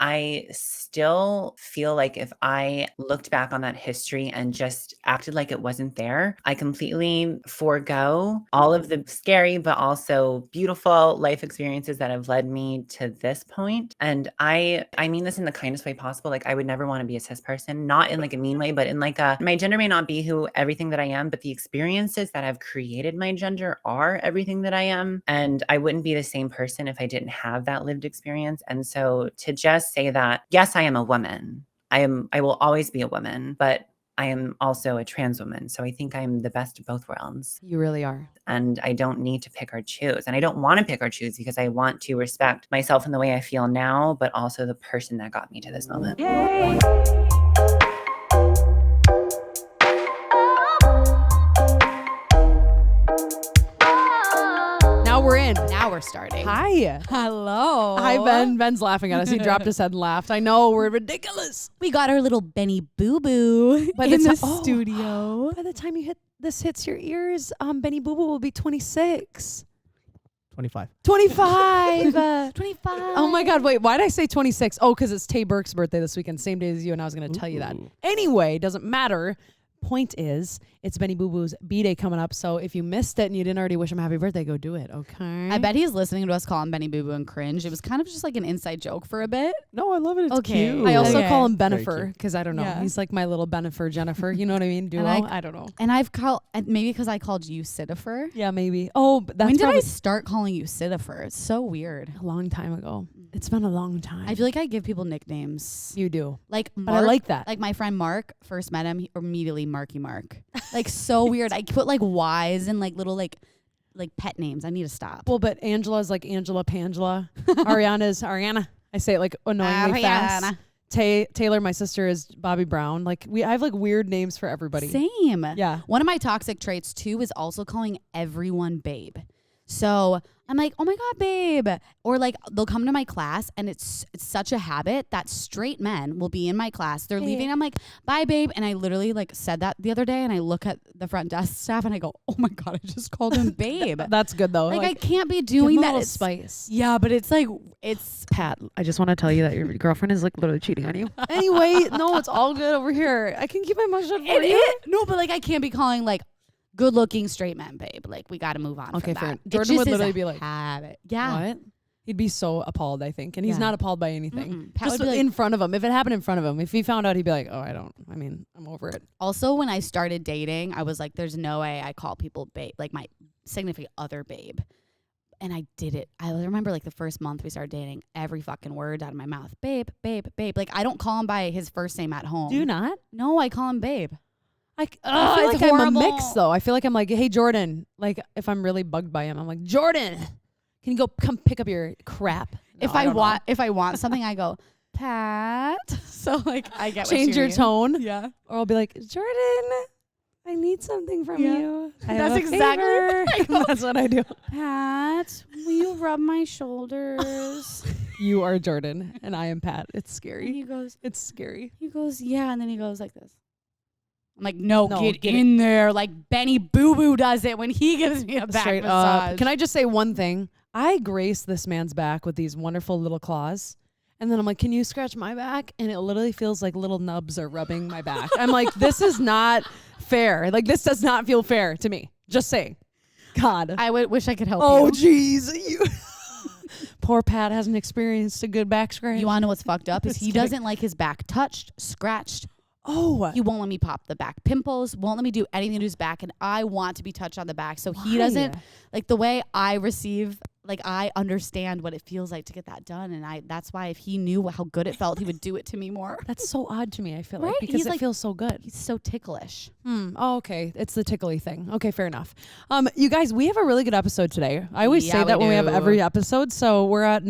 I still feel like if I looked back on that history and just acted like it wasn't there, I completely forego all of the scary, but also beautiful life experiences that have led me to this point. And I mean this in the kindest way possible. Like I would never want to be a cis person, not in like a mean way, but in like my gender may not be who everything that I am, but the experiences that have created my gender are everything that I am. And I wouldn't be the same person if I didn't have that lived experience. And so to just say that, yes, I am a woman. I will always be a woman, but I am also a trans woman. So I think I'm the best of both worlds. You really are. And I don't need to pick or choose. And I don't want to pick or choose because I want to respect myself in the way I feel now, but also the person that got me to this moment. Yay. Now we're starting. Hi. Hello. Hi, Ben. Ben's laughing at us. He dropped his head and laughed. I know, we're ridiculous. We got our little Benny Boo Boo in the studio. By the time this hits your ears, Benny Boo Boo will be 26. 25. 25. 25. Oh my God, wait, why did I say 26? Oh, because it's Tay Burke's birthday this weekend, same day as you, and I was going to tell you that. Anyway, doesn't matter. Point is, it's Benny Boo Boo's B-Day coming up, so if you missed it and you didn't already wish him happy birthday, go do it, okay? I bet he's listening to us call him Benny Boo Boo and cringe. It was kind of just like an inside joke for a bit. No, I love it. It's cute. I also call him Very Benifer, cute. because I don't know. Yeah. He's like my little Benifer, Jennifer. You know what I mean? Duo? I don't know. And I've called, maybe because I called you Citifer. Yeah, maybe. Oh, but that's when did probably I start calling you Citifer? It's so weird. a long time ago. It's been a long time. I feel like I give people nicknames. You do. Like But Mark, I like that. Like my friend Mark, first met him, he immediately Marky Mark. Like so weird. I put like Y's and like little like pet names. I need to stop. Well, but Angela's like Angela Pangela. Ariana's Ariana. I say it like annoyingly fast. Taylor, my sister, is Bobby Brown. Like I have like weird names for everybody. Same. Yeah. One of my toxic traits too is also calling everyone babe. So I'm like, oh my God, babe. Or like they'll come to my class and it's such a habit that straight men will be in my class. They're leaving. I'm like, bye, babe. And I literally like said that the other day and I look at the front desk staff and I go, oh my God, I just called him babe. That's good though. Like I can't be doing that. It's spice. Yeah, but it's like, it's Pat, I just want to tell you that your girlfriend is like literally cheating on you. Anyway, no, it's all good over here. I can keep my mouth shut for you. No, but like I can't be calling like good looking straight men babe. Like we got to move on. Okay, from fair. that. Jordan would literally be like, habit. Yeah. What? He'd be so appalled, I think. And he's not appalled by anything. Pat Just would be like, in front of him. If it happened in front of him, if he found out, he'd be like, oh, I'm over it. also, when I started dating, I was like, there's no way I call people babe, like my significant other babe. And I did it. I remember like the first month we started dating, every fucking word out of my mouth. Babe, babe, babe. Like I don't call him by his first name at home. Do you not? No, I call him babe. I feel it's like I'm a horrible. mix though. I feel like I'm like, hey, Jordan. Like if I'm really bugged by him, I'm like, Jordan, can you come pick up your crap? No, If I want something, I go, Pat. So like I get change what you your mean. tone. Yeah. Or I'll be like, Jordan, I need something from you. I have That's a exactly favor." what I go. That's what I do. Pat, will you rub my shoulders? You are Jordan and I am Pat. It's And scary. he goes, Yeah. and then he goes like this. I'm like, no, get get in there. Like Benny Boo Boo does it when he gives me a back Straight massage. up. Can I just say one thing? I grace this man's back with these wonderful little claws. And then I'm like, can you scratch my back? And it literally feels like little nubs are rubbing my back. I'm like, this is not fair. Like, this does not feel fair to me. Just saying. God. I wish I could help Oh, you. jeez. You Poor Pat hasn't experienced a good back scratch. You want to know what's fucked up is Just he kidding. doesn't like his back touched, scratched. Oh. He won't let me pop the back pimples, won't let me do anything to his back. And I want to be touched on the back. So he doesn't, like the way I receive, like I understand what it feels like to get that done. And that's why if he knew how good it felt, he would do it to me more. That's so odd to me, I feel Right? like, because He's it like- feels so good. He's so ticklish. Oh, okay. It's the tickly thing. Okay, fair enough. You guys, we have a really good episode today. I always Yeah, say that we when we have do. every episode. So we're at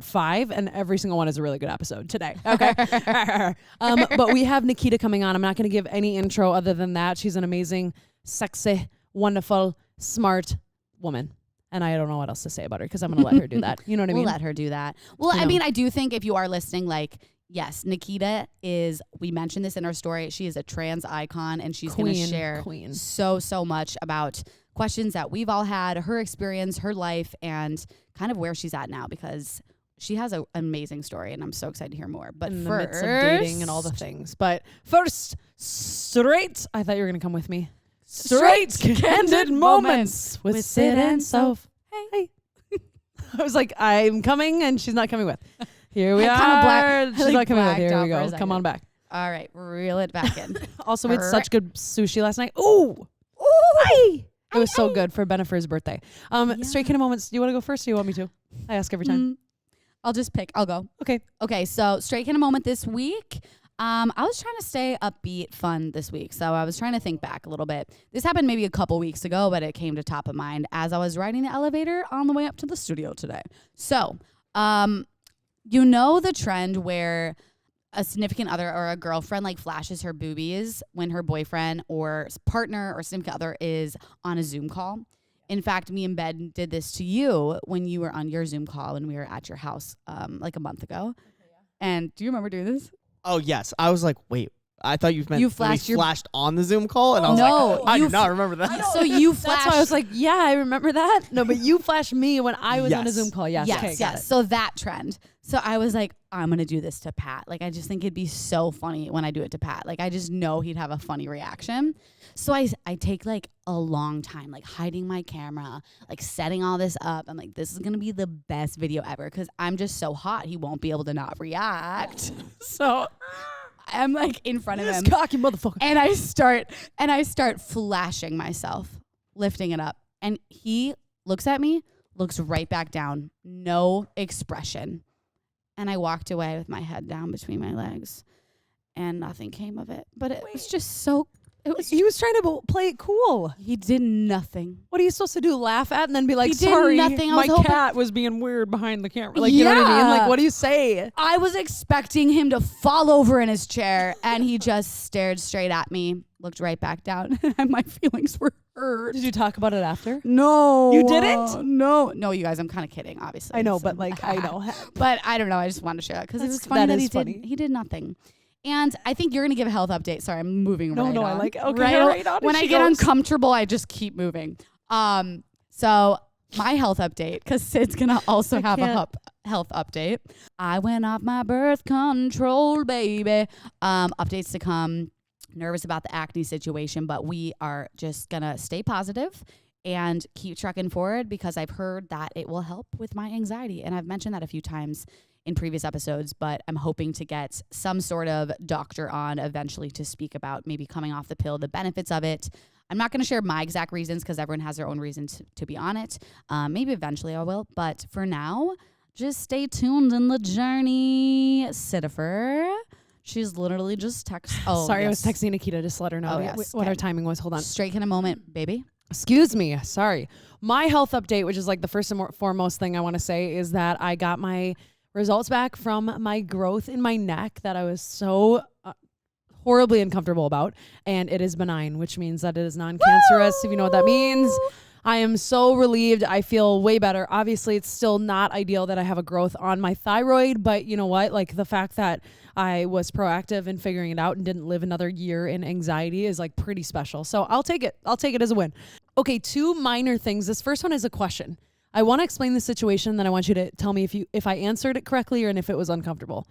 5, and every single one is a really good episode today. Okay. But we have Nikita coming on. I'm not going to give any intro other than that. She's an amazing, sexy, wonderful, smart woman. And I don't know what else to say about her because I'm going to let her do that. You know what I mean? We'll let her do that. Well, I mean, I do think if you are listening, like, yes, Nikita is, we mentioned this in our story, she is a trans icon and she's going to share so much about questions that we've all had, her experience, her life, and kind of where she's at now because she has an amazing story, and I'm so excited to hear more. But in the first, midst of dating and all the things. But first, straight. I thought you were gonna come with me. Straight candid moments with Sid and Soph. Hey. I was like, I'm coming, and she's not coming with. Here we are. She's not coming with. Here we go. Come on back. All right, reel it back in. Also, we had such good sushi last night. Ooh. It was so good for Bennifer's birthday. Straight candid moments. Do you want to go first, or do you want me to? I ask every time. I'll just pick. I'll go. Okay. So straight candid moment this week. I was trying to stay upbeat, fun this week. So I was trying to think back a little bit. This happened maybe a couple weeks ago, but it came to top of mind as I was riding the elevator on the way up to the studio today. So, you know the trend where a significant other or a girlfriend like flashes her boobies when her boyfriend or partner or significant other is on a Zoom call. In fact, me and Ben did this to you when you were on your Zoom call when we were at your house like a month ago. And do you remember doing this? Oh, yes. I was like, wait. I thought you meant You flashed on the Zoom call, and I was like, I do not remember that. So you flashed. That's why I was like, yeah, I remember that. No, but you flashed me when I was on a Zoom call. Yes. Okay, got it. So that trend. So I was like, I'm going to do this to Pat. Like, I just think it'd be so funny when I do it to Pat. Like, I just know he'd have a funny reaction. So I take like a long time, like hiding my camera, like setting all this up. I'm like, this is going to be the best video ever because I'm just so hot. He won't be able to not react. So I'm like in front of him. This cocky motherfucker. And I start flashing myself, lifting it up. And he looks at me, looks right back down, no expression. And I walked away with my head down between my legs, and nothing came of it. But it was just so. He was trying to play it cool. He did nothing. What are you supposed to do? Laugh at and then be like, He did sorry, nothing. my cat was being weird behind the camera. Like, you know what I mean? Like, what do you say? I was expecting him to fall over in his chair, and he just stared straight at me, looked right back down, and my feelings were hurt. Did you talk about it after? No. You didn't? No, you guys, I'm kind of kidding, obviously. I know, So- but like, I know. But I don't know. I just wanted to share that because it was funny that funny. he did nothing. And I think you're going to give a health update. Sorry, I'm moving right on. I like it. Okay, right on. When I get uncomfortable, I just keep moving. So my health update, because Sid's going to also have a health update. I went off my birth control, baby. Updates to come. Nervous about the acne situation, but we are just going to stay positive and keep trucking forward because I've heard that it will help with my anxiety. And I've mentioned that a few times in previous episodes, but I'm hoping to get some sort of doctor on eventually to speak about maybe coming off the pill, the benefits of it. I'm not going to share my exact reasons because everyone has their own reasons to be on it. Maybe eventually I will, but for now, just stay tuned in the journey. Sidifer, she's literally just texted. Oh, sorry, yes. I was texting Nikita just to let her know what our timing was. Hold on. Straight in a moment, baby. Excuse me. Sorry. My health update, which is like the first and foremost thing I want to say, is that I got my results back from my growth in my neck that I was so horribly uncomfortable about. And it is benign, which means that it is non-cancerous, if you know what that means. I am so relieved. I feel way better. Obviously, it's still not ideal that I have a growth on my thyroid, but you know what? Like the fact that I was proactive in figuring it out and didn't live another year in anxiety is like pretty special. So I'll take it. I'll take it as a win. Okay, two minor things. This first one is a question. I want to explain the situation, then I want you to tell me if I answered it correctly or if it was uncomfortable.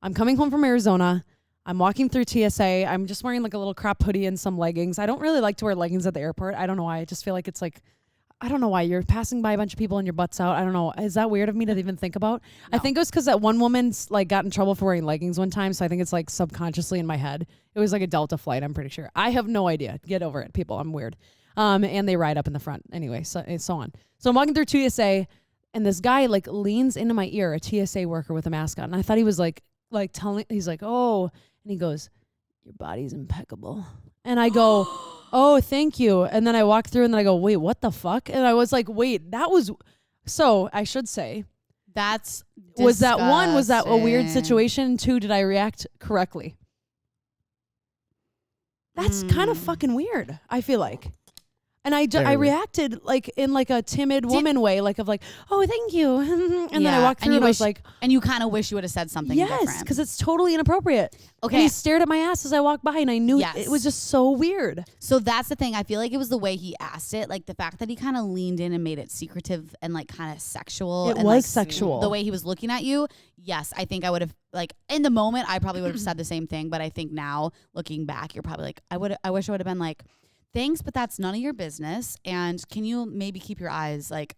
I'm coming home from Arizona. I'm walking through TSA. I'm just wearing like a little crop hoodie and some leggings. I don't really like to wear leggings at the airport. I don't know why. I just feel like it's like, I don't know why. You're passing by a bunch of people and your butt's out. I don't know. Is that weird of me to even think about? No. I think it was because that one woman's like got in trouble for wearing leggings one time. So I think it's like subconsciously in my head. It was like a Delta flight, I'm pretty sure. I have no idea. Get over it, people. I'm weird. And they ride up in the front anyway, so on. So I'm walking through TSA and this guy like leans into my ear, a TSA worker with a mask on. And I thought he was like telling, he's like, oh, and he goes, your body's impeccable. And I go, oh, thank you. And then I walk through and then I go, wait, what the fuck? And I was like, wait, that was, so I should say. That's was that one, was that a weird situation? Two, did I react correctly? That's kind of fucking weird, I feel like. And I reacted like in like a timid woman way, like of like, oh, thank you. And then I walked through and I was like. And you kind of wish you would have said something different. Yes, because it's totally inappropriate. Okay. And he stared at my ass as I walked by and I knew it was just so weird. So that's the thing. I feel like it was the way he asked it. Like the fact that he kind of leaned in and made it secretive and like kind of sexual. It and was like sexual. The way he was looking at you. Yes, I think I would have like in the moment I probably would have said the same thing. But I think now looking back, you're probably like, I wish I would have been like, thanks, but that's none of your business. And can you maybe keep your eyes like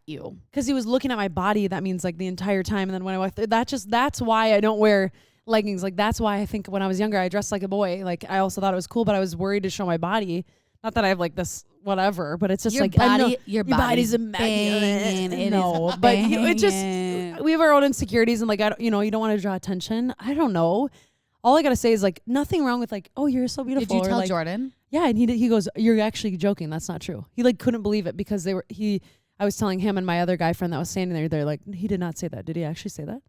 you? Because he was looking at my body. That means like the entire time. And then when I walked through, that's why I don't wear leggings. Like that's why I think when I was younger, I dressed like a boy. Like I also thought it was cool, but I was worried to show my body. Not that I have like this whatever, but it's just your like body, your body's immaculate. No, but it just we have our own insecurities and like you don't want to draw attention. I don't know. All I gotta say is like nothing wrong with like, oh, you're so beautiful. Did you tell like, Jordan? Yeah, and he goes, you're actually joking. That's not true. He like couldn't believe it because I was telling him and my other guy friend that was standing there, they're like, he did not say that. Did he actually say that?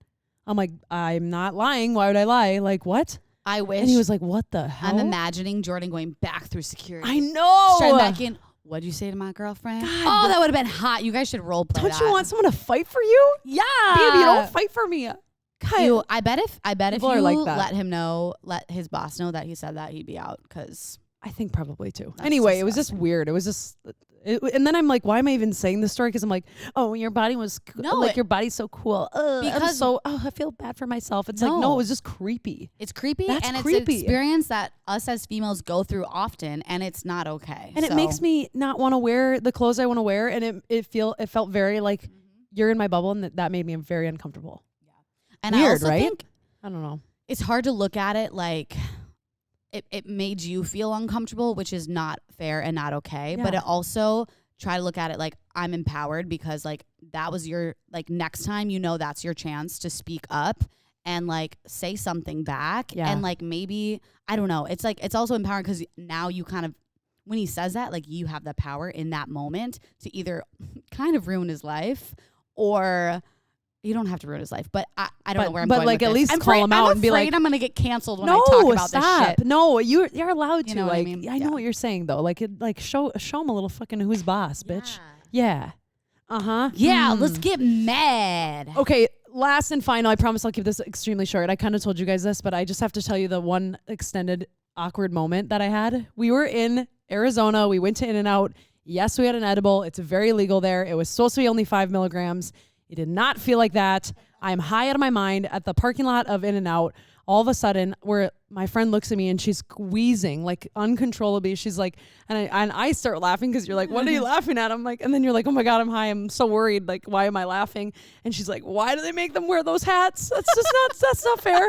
I'm like, I'm not lying. Why would I lie? Like what? I wish. And he was like, what the hell? I'm imagining Jordan going back through security. I know. Straight back in. What'd you say to my girlfriend? God, oh, that would have been hot. You guys should role play. Don't you want someone to fight for you? Yeah, baby, don't fight for me. God. I bet if you like that. let his boss know that he said that, he'd be out because. I think probably too. Anyway, it was just weird. It was just, and then I'm like, why am I even saying this story? Because I'm like, oh, your body was your body's so cool. Because I feel bad for myself. It's like, no, it was just creepy. It's creepy, That's and creepy. It's an experience that us as females go through often, and it's not okay. And it makes me not want to wear the clothes I want to wear, and it felt very like you're in my bubble, and that made me very uncomfortable. Yeah, and weird, I also right? think I don't know. It's hard to look at it like. It made you feel uncomfortable, which is not fair and not okay. Yeah. But it also try to look at it like I'm empowered because like that was your like next time that's your chance to speak up and like say something back. Yeah. And like maybe I don't know. It's like it's also empowering because now you kind of when he says that like you have the power in that moment to either kind of ruin his life or. You don't have to ruin his life, but I don't know where I'm going like with at this. least call him out and be like, I'm going to get canceled when I talk about this shit. No, you're allowed to. Like, I know what you're saying though. Like, show him a little fucking who's boss, bitch. Yeah. Yeah. Let's get mad. Okay. Last and final. I promise I'll keep this extremely short. I kind of told you guys this, but I just have to tell you the one extended awkward moment that I had. We were in Arizona. We went to In-N-Out. Yes, we had an edible. It's very legal there. It was supposed to be only 5 milligrams. It did not feel like that. I'm high out of my mind at the parking lot of In-N-Out. All of a sudden, my friend looks at me and she's wheezing like uncontrollably. She's like, and I start laughing because you're like, what are you laughing at? I'm like, and then you're like, oh my God, I'm high. I'm so worried. Like, why am I laughing? And she's like, why do they make them wear those hats? That's not fair.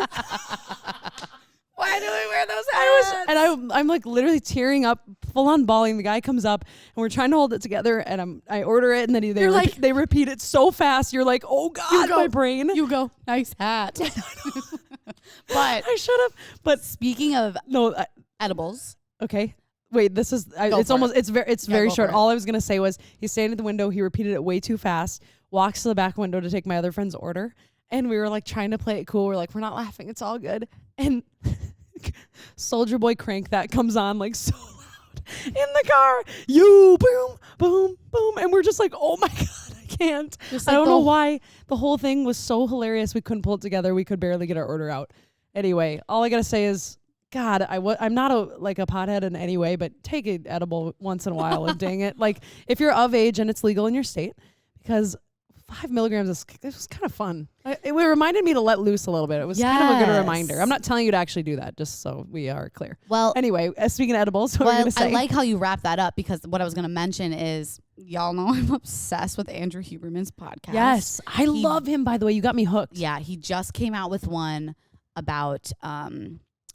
Why do we wear those hats? I'm like literally tearing up, full on bawling. The guy comes up and we're trying to hold it together and I order it and then they repeat it so fast. You're like, oh God, my brain. You go, nice hat. But I should have. But speaking of edibles. Okay. Wait, this is, it's very short. All I was going to say was he's standing at the window. He repeated it way too fast, walks to the back window to take my other friend's order. And we were like trying to play it cool. We're like, we're not laughing. It's all good. And Soldier Boy Crank that comes on like so loud in the car. You boom, boom, boom. And we're just like, oh my God, I can't. I don't know why. The whole thing was so hilarious. We couldn't pull it together. We could barely get our order out. Anyway, all I got to say is, God, I'm not a pothead in any way, but take an edible once in a while and dang it. Like if you're of age and it's legal in your state, because 5 milligrams, it was kind of fun. It reminded me to let loose a little bit. It was kind of a good reminder. I'm not telling you to actually do that, just so we are clear. Well, anyway, speaking of edibles, what are you going to say? I like how you wrap that up because what I was going to mention is, y'all know I'm obsessed with Andrew Huberman's podcast. Yes, I love him, by the way. You got me hooked. Yeah, he just came out with one about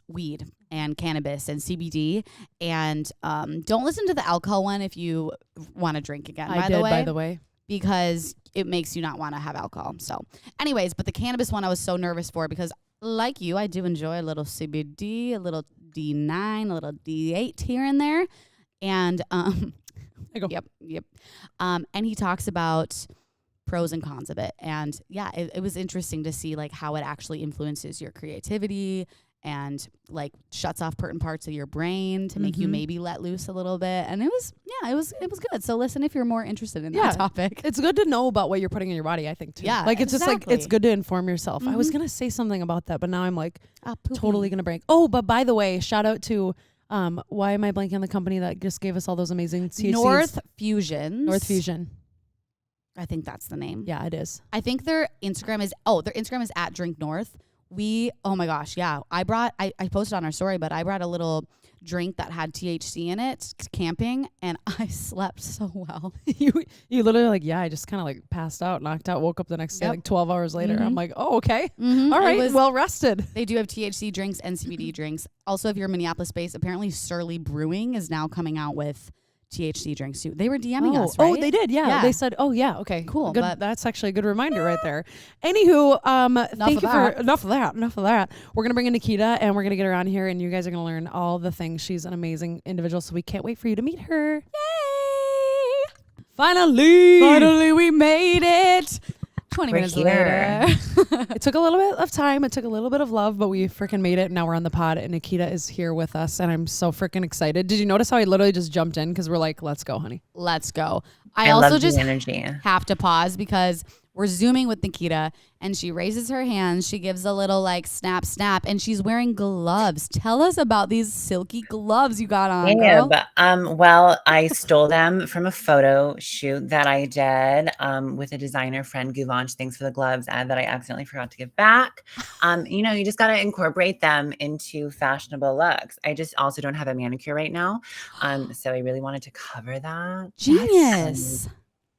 weed and cannabis and CBD. And don't listen to the alcohol one if you want to drink again, by the way. Because it makes you not want to have alcohol. So anyways, but the cannabis one I was so nervous for because like you, I do enjoy a little CBD, a little D9, a little D8 here and there. And Yep. And he talks about pros and cons of it. And yeah, it was interesting to see like how it actually influences your creativity and like shuts off certain parts of your brain to make you maybe let loose a little bit. And it was good. So listen if you're more interested in that topic. It's good to know about what you're putting in your body, I think, too. Yeah, like it's just like it's good to inform yourself. I was gonna say something about that, but now I'm like totally gonna break. Oh, but by the way, shout out to why am I blanking on the company that just gave us all those amazing THCs? North Fusion. I think that's the name. Yeah, it is. I think their Instagram is at Drink North. Oh my gosh, yeah. I posted on our story, but I brought a little drink that had THC in it camping, and I slept so well. you literally like, yeah, I just kind of like passed out, knocked out, woke up the next day like 12 hours later. I'm like, oh, okay. All right, well rested. They do have THC drinks and CBD drinks. Also, if you're Minneapolis based, apparently Surly Brewing is now coming out with THC drinks too. They were DMing us, right? Oh, they did. Yeah. They said, oh yeah. Okay. Cool. Good. That's actually a good reminder right there. Anywho, thank you for enough of that. We're going to bring in Nikita and we're going to get her on here and you guys are going to learn all the things. She's an amazing individual. So we can't wait for you to meet her. Yay! Finally we made it. 20 minutes later. It took a little bit of time. It took a little bit of love, but we freaking made it. Now we're on the pod and Nikita is here with us and I'm so freaking excited. Did you notice how I literally just jumped in? Because we're like, let's go, honey. Let's go. I also love just the energy. Have to pause because we're Zooming with Nikita and she raises her hands. She gives a little like snap, and she's wearing gloves. Tell us about these silky gloves you got on, girl. Well, I stole them from a photo shoot that I did with a designer friend, Guvanch. Thanks for the gloves that I accidentally forgot to give back. You just got to incorporate them into fashionable looks. I just also don't have a manicure right now. So I really wanted to cover that. Genius.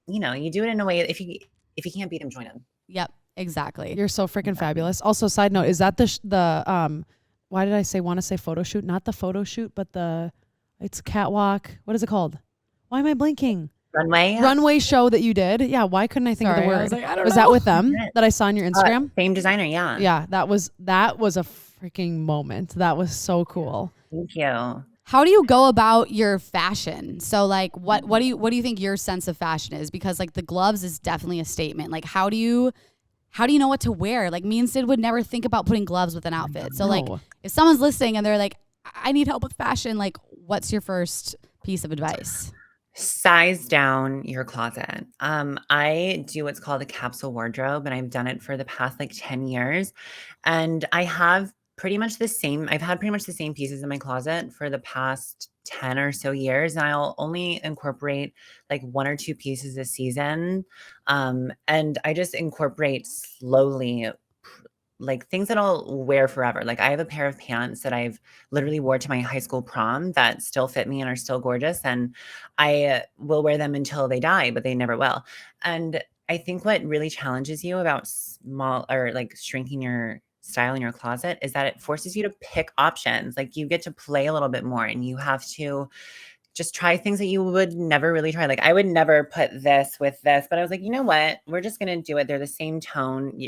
You do it in a way, if you can't beat him, join him. Yep, exactly. You're so freaking fabulous. Also, side note, is that the why did I want to say photo shoot? Not the photo shoot, but it's catwalk. What is it called? Why am I blinking? Runway show that you did. Yeah. Why couldn't I think of the word? I was like, I don't know. That with them that I saw on your Instagram? Same designer. Yeah. Yeah. That was a freaking moment. That was so cool. Thank you. How do you go about your fashion? So like what do you think your sense of fashion is? Because like the gloves is definitely a statement. Like how do you know what to wear? Like me and Sid would never think about putting gloves with an outfit. So like if someone's listening and they're like, I need help with fashion, like what's your first piece of advice? Size down your closet. I do what's called a capsule wardrobe, and I've done it for the past like 10 years. And I have I've had pretty much the same pieces in my closet for the past 10 or so years. And I'll only incorporate like 1 or 2 pieces a season. And I just incorporate slowly, like things that I'll wear forever. Like I have a pair of pants that I've literally wore to my high school prom that still fit me and are still gorgeous. And I will wear them until they die, but they never will. And I think what really challenges you about small or like shrinking your style in your closet is that it forces you to pick options. Like you get to play a little bit more and you have to just try things that you would never really try. Like I would never put this with this, but I was like, you know what? We're just going to do it. They're the same tone,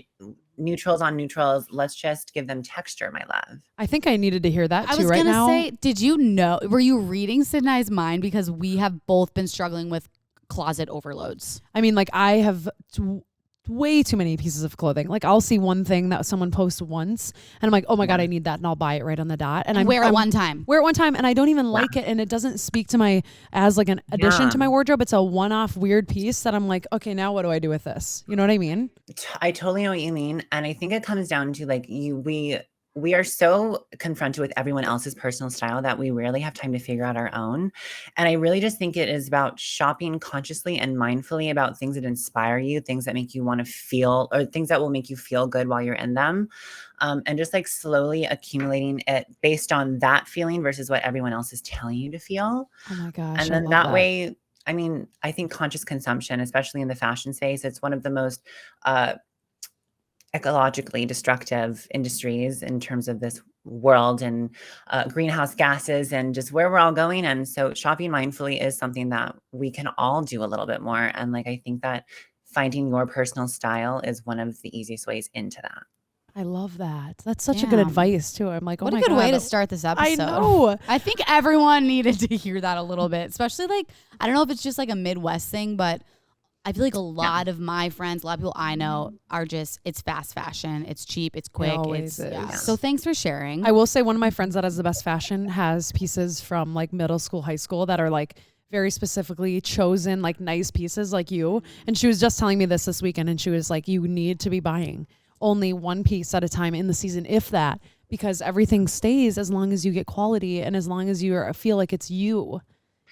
neutrals on neutrals. Let's just give them texture, my love. I think I needed to hear that too right now. I was going to say, did you know, were you reading Sid and I's mind? Because we have both been struggling with closet overloads. I mean, like I have way too many pieces of clothing. Like I'll see one thing that someone posts once and I'm like, oh my God, I need that. And I'll buy it right on the dot. And I wear it one time and I don't even like it. And it doesn't speak to as like an addition to my wardrobe. It's a one-off weird piece that I'm like, okay, now what do I do with this? You know what I mean? I totally know what you mean. And I think it comes down to like we are so confronted with everyone else's personal style that we rarely have time to figure out our own. And I really just think it is about shopping consciously and mindfully about things that inspire you, things that make you want to feel, or things that will make you feel good while you're in them. And just like slowly accumulating it based on that feeling versus what everyone else is telling you to feel. Oh my gosh. And then that way, I mean, I think conscious consumption, especially in the fashion space, it's one of the most, ecologically destructive industries in terms of this world and greenhouse gases and just where we're all going. And so shopping mindfully is something that we can all do a little bit more. And like, I think that finding your personal style is one of the easiest ways into that. I love that. That's such a good advice too. I'm like, oh my God. What a good way to start this episode. I know. I think everyone needed to hear that a little bit, especially like, I don't know if it's just like a Midwest thing, but I feel like a lot of my friends, a lot of people I know are just, it's fast fashion. It's cheap. It's quick. always It's, yeah. is. So thanks for sharing. I will say one of my friends that has the best fashion has pieces from like middle school, high school that are like very specifically chosen, like nice pieces like you. And she was just telling me this weekend, and she was like, you need to be buying only one piece at a time in the season, if that, because everything stays as long as you get quality and as long as you feel like it's you.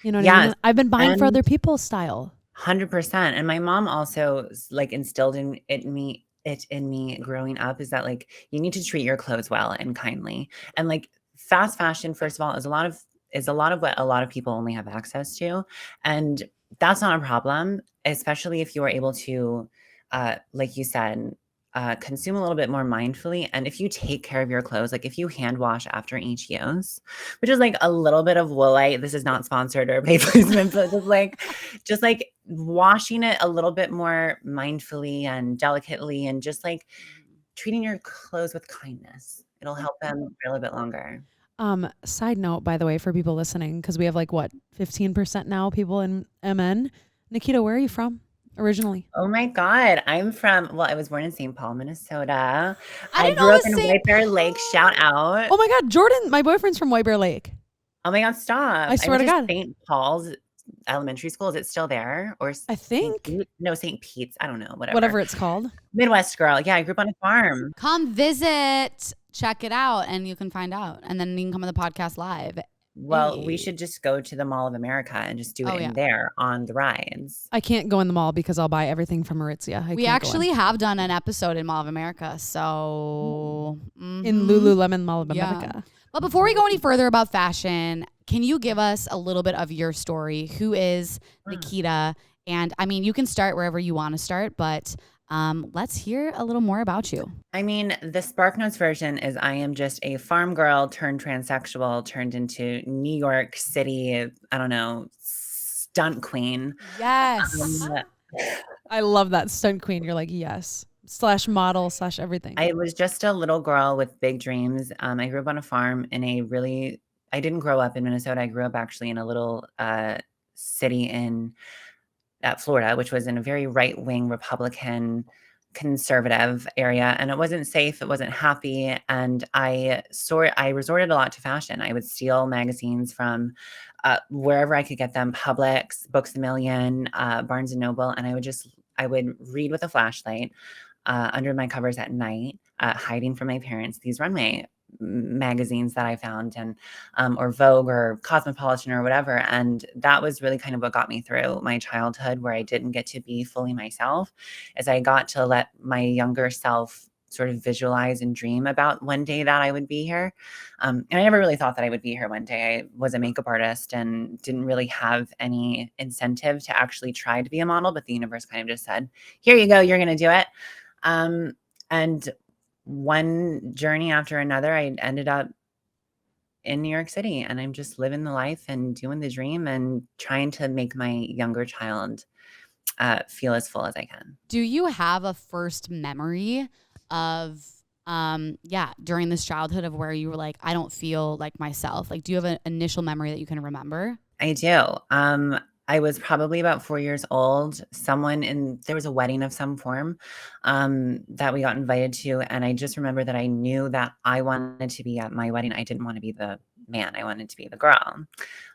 You know what I mean? I've been buying for other people's style. 100%. And my mom also like instilled in me growing up is that like you need to treat your clothes well and kindly. And like fast fashion, first of all, is a lot of what a lot of people only have access to. And that's not a problem, especially if you are able to, like you said, consume a little bit more mindfully. And if you take care of your clothes, like if you hand wash after each use, which is like a little bit of Woolite. This is not sponsored or paid placement, but just like washing it a little bit more mindfully and delicately, and just like treating your clothes with kindness. It'll help them for a little bit longer. Side note, by the way, for people listening, because we have like what 15% now people in MN. Nikita, where are you from originally? Oh my God. I was born in St. Paul, Minnesota. I didn't grew know up it in was White Bear St. Lake. Shout out. Oh my God, Jordan, my boyfriend's from White Bear Lake. Oh my God, stop. I swear went to God. St. Paul's Elementary School. Is it still there? Or I think. St. Pete's. I don't know. Whatever it's called. Midwest girl. Yeah, I grew up on a farm. Come visit, check it out, and you can find out. And then you can come on the podcast live. Well, we should just go to the Mall of America and just do it in there on the rides. I can't go in the mall because I'll buy everything from Aritzia. We actually have done an episode in Mall of America. So in Lululemon Mall of America. But before we go any further about fashion, can you give us a little bit of your story? Who is Nikita? And I mean, you can start wherever you want to start, but let's hear a little more about you. I mean, the SparkNotes version is I am just a farm girl turned transsexual, turned into New York City, I don't know, stunt queen. Yes. I love that, stunt queen. You're like, yes. / model / everything. I was just a little girl with big dreams. I grew up on a farm I didn't grow up in Minnesota. I grew up actually in a little city in Florida, which was in a very right-wing Republican conservative area, and it wasn't safe. It wasn't happy. And I resorted a lot to fashion. I would steal magazines from wherever I could get them, Publix, Books A Million, Barnes and Noble. And I would read with a flashlight under my covers at night, hiding from my parents, these runway magazines that I found, and or Vogue or Cosmopolitan or whatever. And that was really kind of what got me through my childhood, where I didn't get to be fully myself, as I got to let my younger self sort of visualize and dream about one day that I would be here. And I never really thought that I would be here one day. I was a makeup artist and didn't really have any incentive to actually try to be a model, but the universe kind of just said, here you go, you're going to do it. And one journey after another, I ended up in New York City, and I'm just living the life and doing the dream and trying to make my younger child feel as full as I can. Do you have a first memory of, during this childhood of where you were like, I don't feel like myself? Like, do you have an initial memory that you can remember? I do. I was probably about 4 years old. There was a wedding of some form that we got invited to. And I just remember that I knew that I wanted to be at my wedding. I didn't want to be the man. I wanted to be the girl.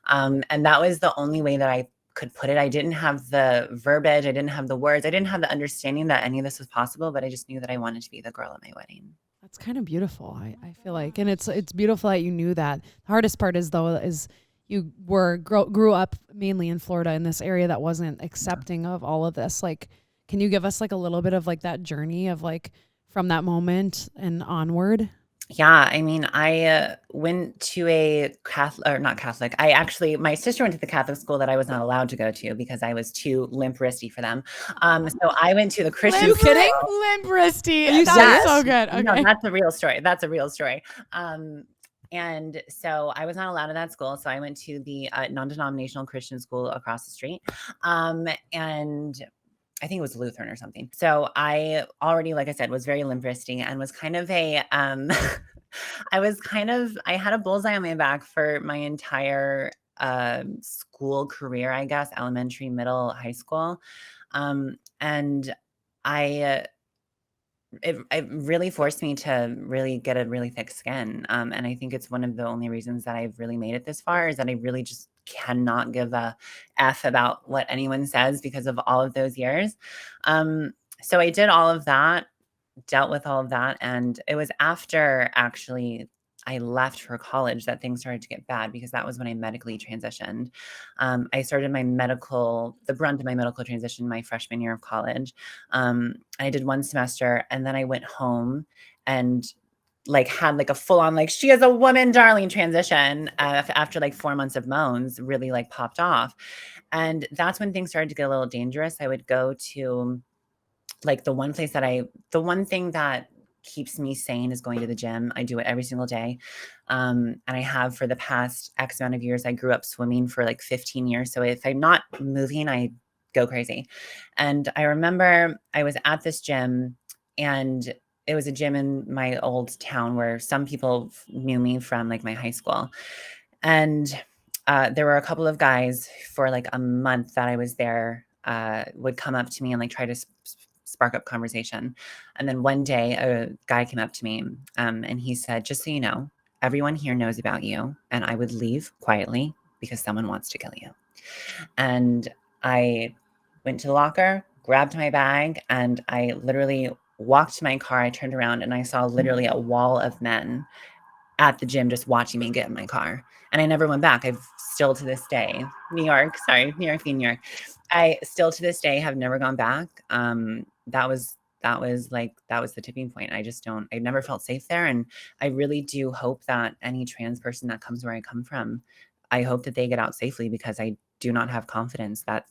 And that was the only way that I could put it. I didn't have the verbiage. I didn't have the words. I didn't have the understanding that any of this was possible, but I just knew that I wanted to be the girl at my wedding. That's kind of beautiful. I feel like, and it's beautiful that you knew that. The hardest part is you grew up mainly in Florida, in this area that wasn't accepting of all of this. Like, can you give us like a little bit of like that journey of like from that moment and onward? Yeah, I mean, I went to a not Catholic. My sister went to the Catholic school that I was not allowed to go to because I was too limp wristy for them. So I went to the Christian. Limp wristy. That's so good. Okay. No, that's a real story. And so I was not allowed in that school. So I went to the non-denominational Christian school across the street. And I think it was Lutheran or something. So I already, like I said, was very limp wristy and was kind of I had a bullseye on my back for my entire school career, I guess, elementary, middle, high school. And I it really forced me to really get a really thick skin. And I think it's one of the only reasons that I've really made it this far is that I really just cannot give a F about what anyone says because of all of those years. So I did all of that, dealt with all of that. And it was after actually I left for college that things started to get bad because that was when I medically transitioned. I started the brunt of my medical transition my freshman year of college. I did one semester and then I went home and like had like a full on like she is a woman darling transition after like 4 months of moans really like popped off. And that's when things started to get a little dangerous. I would go to like the one thing that keeps me sane is going to the gym. I do it every single day. And I have for the past X amount of years. I grew up swimming for like 15 years. So if I'm not moving, I go crazy. And I remember I was at this gym and it was a gym in my old town where some people knew me from like my high school. And there were a couple of guys for like a month that I was there would come up to me and like try to spark up conversation. And then one day a guy came up to me and he said, just so you know, everyone here knows about you and I would leave quietly because someone wants to kill you. And I went to the locker, grabbed my bag, and I literally walked to my car. I turned around and I saw literally a wall of men at the gym just watching me get in my car. And I never went back. I've still to this day, New York, New York. I still to this day have never gone back. That was the tipping point. I never felt safe there. And I really do hope that any trans person that comes where I come from, I hope that they get out safely because I do not have confidence that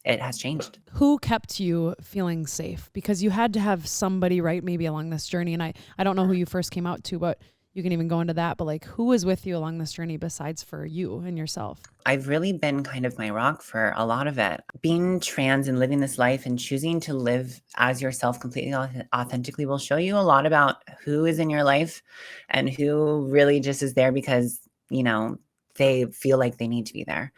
it has changed. Who kept you feeling safe? Because you had to have somebody, right, maybe along this journey. And I don't know who you first came out to, but you can even go into that. But like, who was with you along this journey besides for you and yourself? I've really been kind of my rock for a lot of it. Being trans and living this life and choosing to live as yourself completely authentically will show you a lot about who is in your life and who really just is there because, you know, they feel like they need to be there.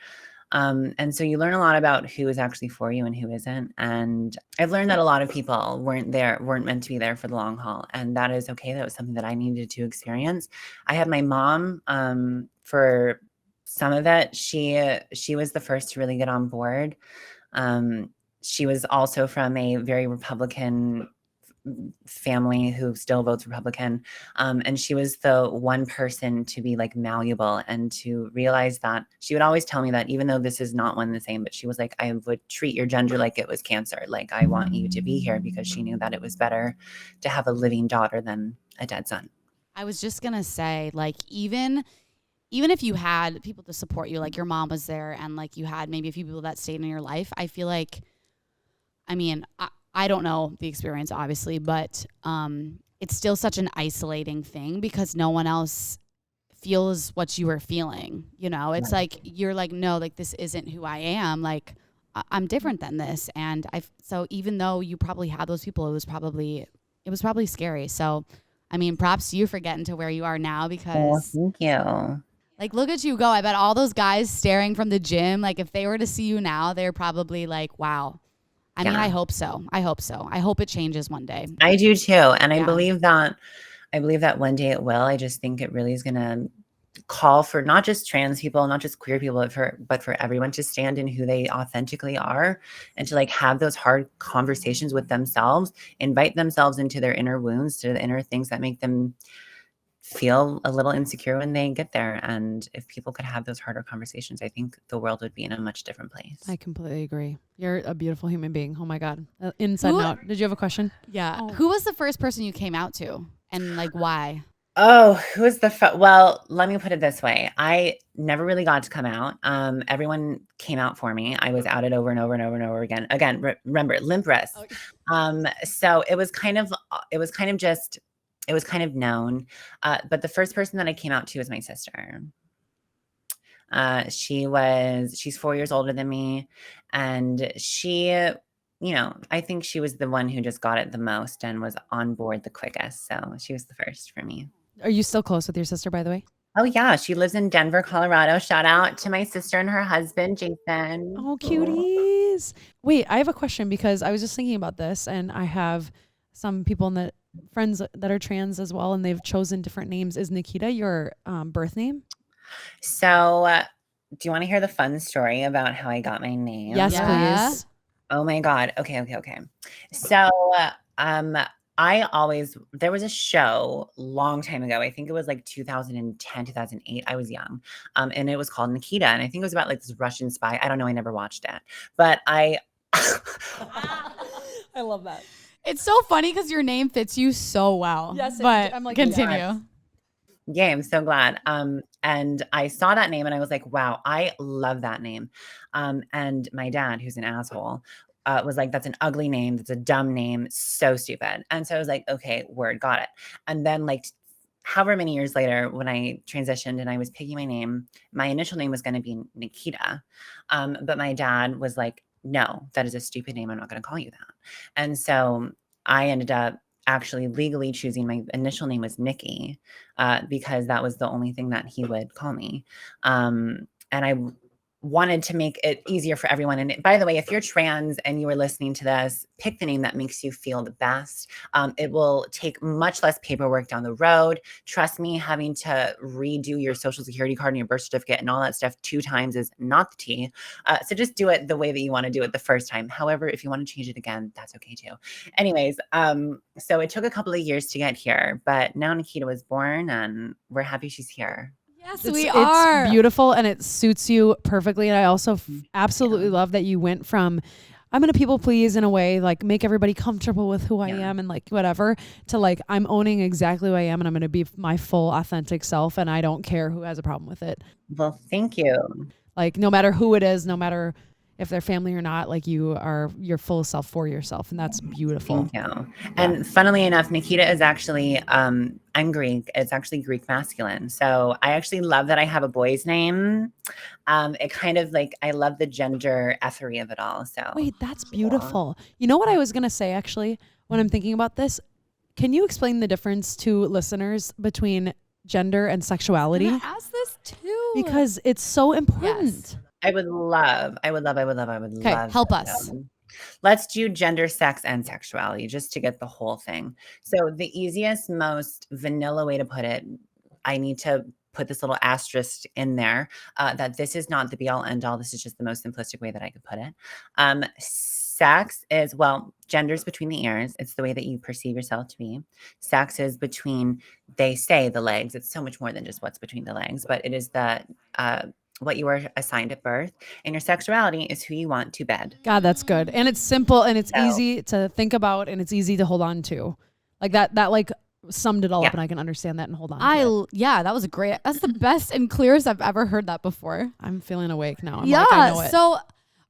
And so you learn a lot about who is actually for you and who isn't. And I've learned that a lot of people weren't meant to be there for the long haul. And that is okay. That was something that I needed to experience. I had my mom for some of it. She was the first to really get on board. She was also from a very Republican family who still votes Republican. And she was the one person to be like malleable and to realize that she would always tell me that even though this is not one and the same, but she was like, I would treat your gender like it was cancer. Like I want you to be here because she knew that it was better to have a living daughter than a dead son. I was just going to say, like, even if you had people to support you, like your mom was there and like you had maybe a few people that stayed in your life, I feel like, I mean, I don't know the experience, obviously, but it's still such an isolating thing because no one else feels what you were feeling. You know, it's like, you're like, no, like, this isn't who I am. Like, I'm different than this. And so even though you probably had those people, it was probably scary. So, I mean, props to you for getting to where you are now because thank you. Like, look at you go. I bet all those guys staring from the gym, like if they were to see you now, they're probably like, wow. I mean, I hope so. I hope it changes one day. I do too. And I believe that one day it will. I just think it really is going to call for not just trans people, not just queer people, but for everyone to stand in who they authentically are and to like have those hard conversations with themselves, invite themselves into their inner wounds, to the inner things that make them feel a little insecure when they get there. And if people could have those harder conversations, I think the world would be in a much different place. I completely agree. You're a beautiful human being. Oh my God. Inside and out. Did you have a question? Yeah. Oh. Who was the first person you came out to and like why? Oh, who was well, let me put it this way. I never really got to come out. Everyone came out for me. I was outed over and over and over and over again. Again, remember, limp wrist. Okay. So it was kind of known. But the first person that I came out to was my sister. She's 4 years older than me. And she, you know, I think she was the one who just got it the most and was on board the quickest. So she was the first for me. Are you still close with your sister, by the way? Oh, yeah, she lives in Denver, Colorado. Shout out to my sister and her husband, Jason. Oh, cuties. Wait, I have a question because I was just thinking about this, and I have some people in the friends that are trans as well, and they've chosen different names. Is Nikita your birth name? So, do you want to hear the fun story about how I got my name? Yes, Yeah. please. Oh my God. Okay. So, um, there was a show long time ago. I think it was like 2010, 2008. I was young. And it was called Nikita. And I think it was about like this Russian spy. I don't know. I never watched it, but I love that. It's so funny because your name fits you so well. Yes, but I'm like, continue. yes. Yeah, I'm so glad. And I saw that name and I was like, wow, I love that name. And my dad, who's an asshole, was like, that's an ugly name. That's a dumb name. So stupid. And so I was like, okay, word, got it. And then like however many years later, when I transitioned and I was picking my name, my initial name was going to be Nikita. But my dad was like, no, that is a stupid name. I'm not going to call you that. And so I ended up actually legally choosing my initial name was Nikki because that was the only thing that he would call me. And I wanted to make it easier for everyone. And by the way, if you're trans and you are listening to this, pick the name that makes you feel the best. It will take much less paperwork down the road. Trust me, having to redo your social security card and your birth certificate and all that stuff 2 times is not the tea. So just do it the way that you want to do it the first time. However, if you want to change it again, that's okay too. Anyways, so it took a couple of years to get here, but now Nikita was born and we're happy she's here. Yes, It's, we are. It's beautiful and it suits you perfectly. And I also absolutely love that you went from, I'm going to people please in a way, like make everybody comfortable with who I am and like whatever, to like, I'm owning exactly who I am and I'm going to be my full authentic self. And I don't care who has a problem with it. Well, thank you. Like no matter who it is, no matter if they're family or not, like you are your full self for yourself. And that's beautiful. Thank you. And funnily enough, Nikita is actually, I'm Greek. It's actually Greek masculine. So I actually love that I have a boy's name. It kind of like, I love the gender effery of it all. So wait, that's beautiful. You know what I was going to say actually, when I'm thinking about this, can you explain the difference to listeners between gender and sexuality? I'm gonna ask this too. Because it's so important. Yes. I would love. Okay, help us. Let's do gender, sex, and sexuality just to get the whole thing. So the easiest, most vanilla way to put it, I need to put this little asterisk in there that this is not the be all end all. This is just the most simplistic way that I could put it. Sex is, well, gender is between the ears. It's the way that you perceive yourself to be. Sex is between, they say, the legs. It's so much more than just what's between the legs, but it is the what you were assigned at birth, and your sexuality is who you want to bed. God, that's good. And it's simple and it's easy to think about and it's easy to hold on to. Like that like summed it all up and I can understand that and hold on to it. That was great. That's the best and clearest I've ever heard that before. I'm feeling awake now. Yeah. Like, I know it. So,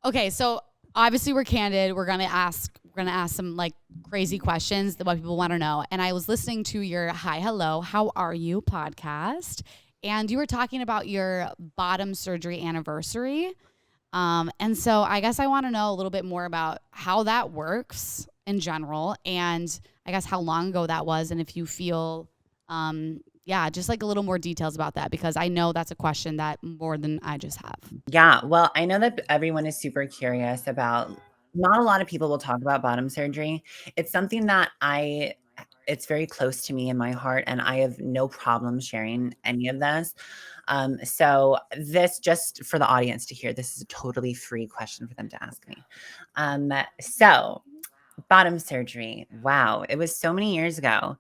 okay. So obviously we're candid. We're going to ask some like crazy questions that what people want to know. And I was listening to your Hi, Hello, How Are You podcast. And you were talking about your bottom surgery anniversary. And so I guess I want to know a little bit more about how that works in general. And I guess how long ago that was. And if you feel, just like a little more details about that, because I know that's a question that more than I just have. Yeah. Well, I know that everyone is super curious about, not a lot of people will talk about bottom surgery. It's something that it's very close to me in my heart, and I have no problem sharing any of this. So this, just for the audience to hear, this is a totally free question for them to ask me. So bottom surgery. Wow. It was so many years ago.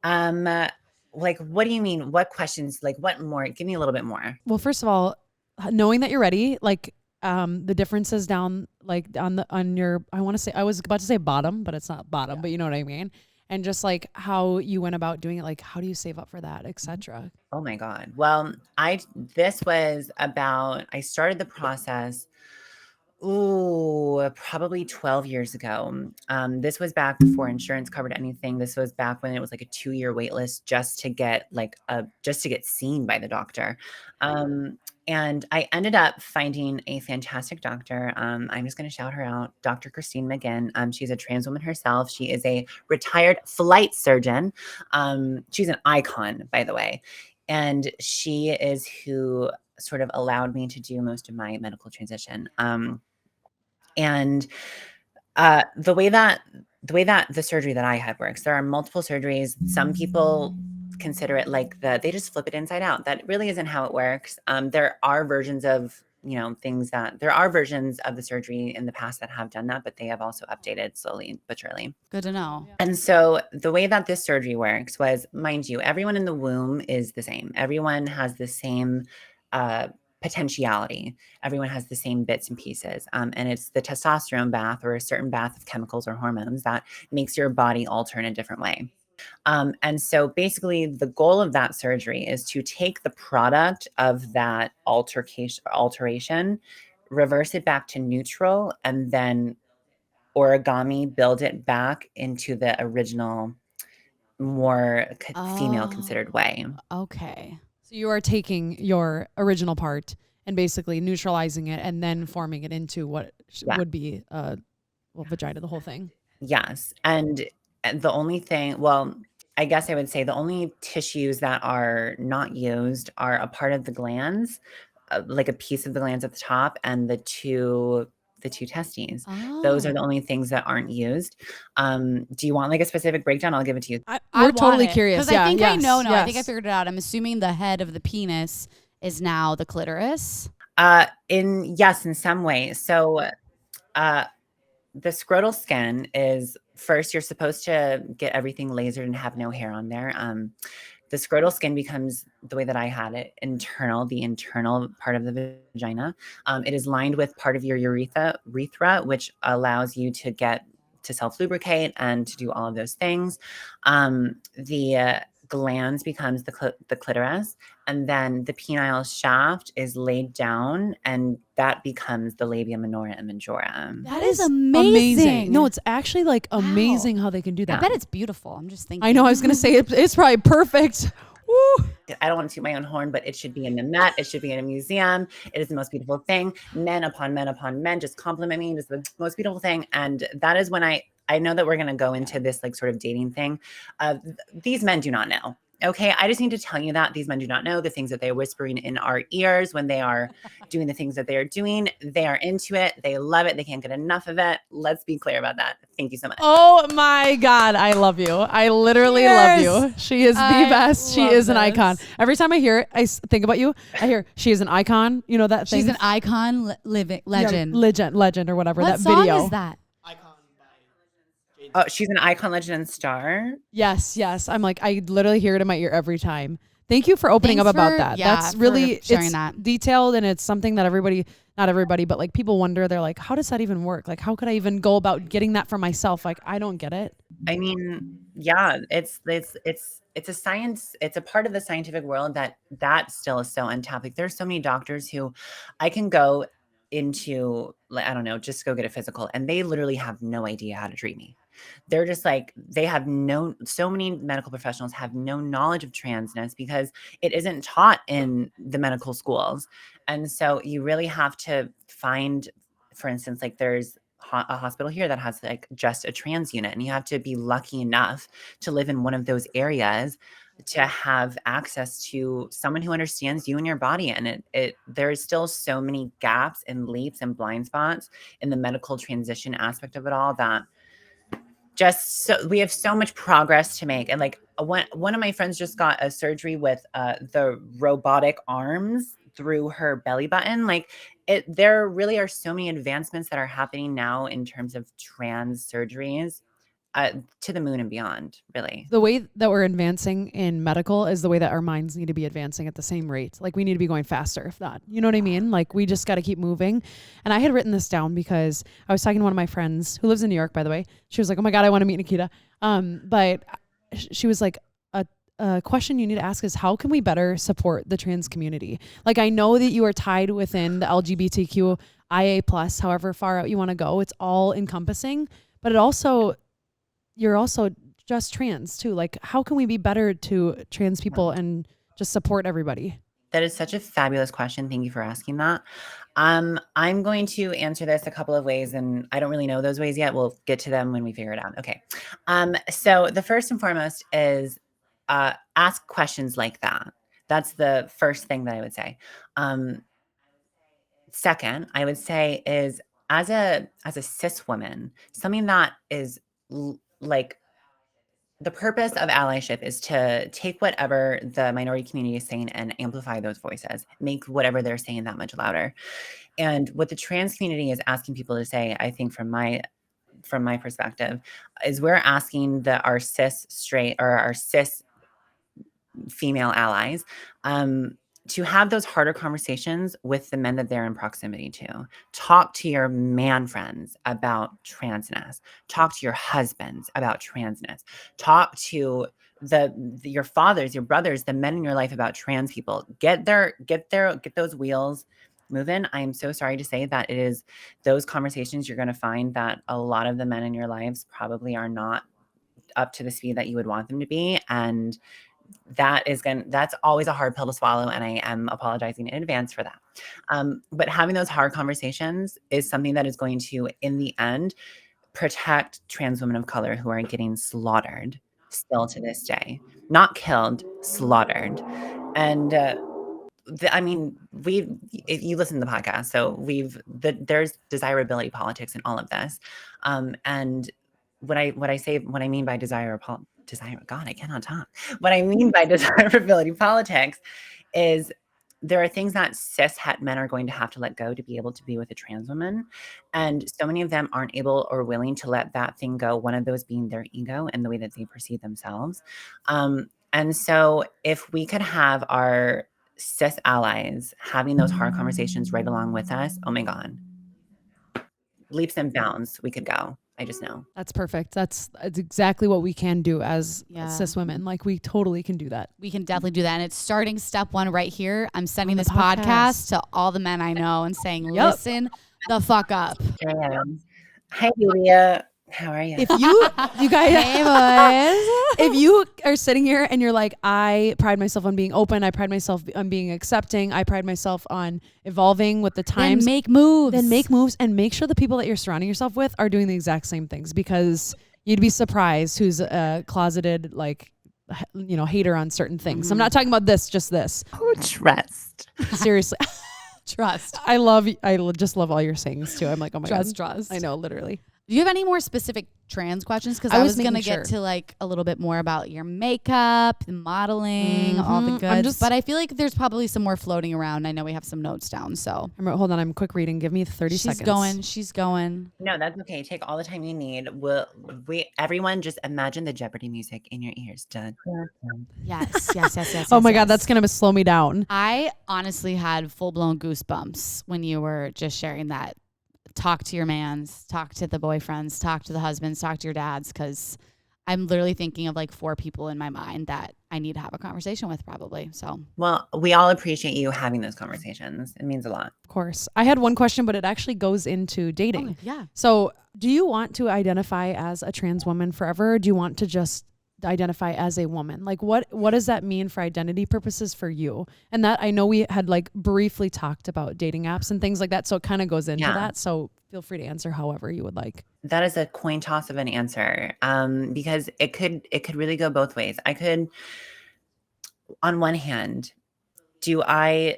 Like, what do you mean? What questions? Like, what more? Give me a little bit more. Well, first of all, knowing that you're ready, like the differences down, like on your, I want to say, I was about to say bottom, but it's not bottom, but you know what I mean? And just like how you went about doing it, like how do you save up for that, etc. Oh my God. Well, I started the process, probably 12 years ago. This was back before insurance covered anything. This was back when it was like a 2-year wait list just to get seen by the doctor. And I ended up finding a fantastic doctor. I'm just going to shout her out, Dr. Christine McGinn. She's a trans woman herself. She is a retired flight surgeon. She's an icon, by the way. And she is who sort of allowed me to do most of my medical transition. And the way that the surgery that I had works, there are multiple surgeries. Some people consider it like they just flip it inside out. That really isn't how it works. There are versions of there are versions of the surgery in the past that have done that, but they have also updated slowly but surely. Good to know. And so the way that this surgery works was, mind you, everyone in the womb is the same. Everyone has the same potentiality. Everyone has the same bits and pieces. And it's the testosterone bath or a certain bath of chemicals or hormones that makes your body alter in a different way. And so basically the goal of that surgery is to take the product of that alteration, reverse it back to neutral, and then origami build it back into the original, more female considered way. Okay. So you are taking your original part and basically neutralizing it and then forming it into what would be vagina, the whole thing. Yes. And the only thing, well, I guess I would say the only tissues that are not used are a part of the glands, like a piece of the glands at the top, and the two testes. Those are the only things that aren't used. Do you want like a specific breakdown? I'll give it to you. We're totally curious. Because I think I know. No, I think I figured it out. I'm assuming the head of the penis is now the clitoris. In some way. So the scrotal skin is, first you're supposed to get everything lasered and have no hair on there. The scrotal skin becomes, the way that I had it, the internal part of the vagina. It is lined with part of your urethra, which allows you to get to self-lubricate and to do all of those things. The glands becomes the clitoris, and then the penile shaft is laid down, and that becomes the labia minora and majora. That is amazing. No, it's actually like amazing how they can do that. I bet it's beautiful. I'm just thinking. I know. I was gonna say it's probably perfect. Woo. I don't want to toot my own horn, but it should be in the Met. It should be in a museum. It is the most beautiful thing. Men upon men upon men just compliment me. It's the most beautiful thing. And that is when I know that we're going to go into this like sort of dating thing. These men do not know. Okay. I just need to tell you that these men do not know the things that they're whispering in our ears when they are doing the things that they are doing. They are into it. They love it. They can't get enough of it. Let's be clear about that. Thank you so much. Oh my God. I love you. I literally love you. She is the best. She is an icon. Every time I hear it, I think about you. I hear she is an icon. You know that thing? She's an icon, legend. Yeah, legend or whatever. What that song video. is that? Oh, she's an icon, legend, and star. Yes. I'm like, I literally hear it in my ear every time. Thank you for opening up about that. That's really sharing that. Detailed, and it's something that not everybody, but like people wonder. They're like, how does that even work? Like, how could I even go about getting that for myself? Like, I don't get it. I mean, yeah, it's a science. It's a part of the scientific world that still is so untapped. Like, there's so many doctors who I can go into, like, I don't know, just go get a physical, and they literally have no idea how to treat me. They're just like, so many medical professionals have no knowledge of transness because it isn't taught in the medical schools. And so you really have to find, for instance, like there's a hospital here that has like just a trans unit, and you have to be lucky enough to live in one of those areas to have access to someone who understands you and your body. And there's still so many gaps and leaps and blind spots in the medical transition aspect of it all that we have so much progress to make. And like one of my friends just got a surgery with the robotic arms through her belly button. Like there really are so many advancements that are happening now in terms of trans surgeries. To the moon and beyond, really. The way that we're advancing in medical is the way that our minds need to be advancing at the same rate. Like we need to be going faster, if not. You know what I mean? Like we just got to keep moving. And I had written this down because I was talking to one of my friends who lives in New York, by the way. She was like, oh my God, I want to meet Nikita. But she was like, a question you need to ask is how can we better support the trans community? Like I know that you are tied within the LGBTQIA plus, however far out you want to go. It's all encompassing, but you're also just trans too. Like how can we be better to trans people and just support everybody? That is such a fabulous question. Thank you for asking that. I'm going to answer this a couple of ways, and I don't really know those ways yet. We'll get to them when we figure it out. Okay. So the first and foremost is ask questions like that. That's the first thing that I would say. Second, I would say is as a cis woman, something that is like the purpose of allyship is to take whatever the minority community is saying and amplify those voices, make whatever they're saying that much louder. And what the trans community is asking people to say, I think from my perspective, is we're asking our cis straight or our cis female allies to have those harder conversations with the men that they're in proximity to. Talk to your man friends about transness. Talk to your husbands about transness. Talk to your fathers, your brothers, the men in your life about trans people. Get those wheels moving. I am so sorry to say that it is those conversations you're going to find that a lot of the men in your lives probably are not up to the speed that you would want them to be, and that's always a hard pill to swallow, and I am apologizing in advance for that. But having those hard conversations is something that is going to, in the end, protect trans women of color who are getting slaughtered still to this day. Not killed, slaughtered. And I mean, if you listen to the podcast, so there's desirability politics in all of this. And what I mean by God, I cannot talk. What I mean by desirability politics is there are things that cis het men are going to have to let go to be able to be with a trans woman. And so many of them aren't able or willing to let that thing go. One of those being their ego and the way that they perceive themselves. And so if we could have our cis allies having those hard conversations right along with us, oh my God, leaps and bounds we could go. I just know. That's perfect. That's exactly what we can do as cis women. Like, we totally can do that. We can definitely do that. And it's starting step 1 right here. I'm sending On the this podcast to all the men I know and saying, listen the fuck up. Here I am. Hi, Julia. How are you? If you guys, Hey, boys. if you are sitting here and you're like, I pride myself on being open, I pride myself on being accepting, I pride myself on evolving with the times, then make moves. And make sure the people that you're surrounding yourself with are doing the exact same things, because you'd be surprised who's a closeted, like, hater on certain things. I'm not talking about this, just this. Oh, trust. Seriously. Trust. I just love all your sayings too. I'm like, oh my God. Trust. I know, literally. Do you have any more specific trans questions? Because I was going to get to like a little bit more about your makeup, the modeling, all the goods. But I feel like there's probably some more floating around. I know we have some notes down. So Hold on, I'm quick reading. Give me 30 seconds. She's going. No, that's okay. Take all the time you need. Everyone just imagine the Jeopardy music in your ears. Done. Yes. Oh my God, that's going to slow me down. I honestly had full blown goosebumps when you were just sharing that. Talk to your mans, talk to the boyfriends, talk to the husbands, talk to your dads, because I'm literally thinking of like 4 people in my mind that I need to have a conversation with probably. So, well, we all appreciate you having those conversations. It means a lot. Of course. I had one question, but it actually goes into dating. Yeah. So do you want to identify as a trans woman forever? Or do you want to just identify as a woman? Like, what does that mean for identity purposes for you? And that, I know we had like briefly talked about dating apps and things like that, so it kind of goes into that. So feel free to answer however you would like. That is a coin toss of an answer, because it could really go both ways. I could, on one hand, do I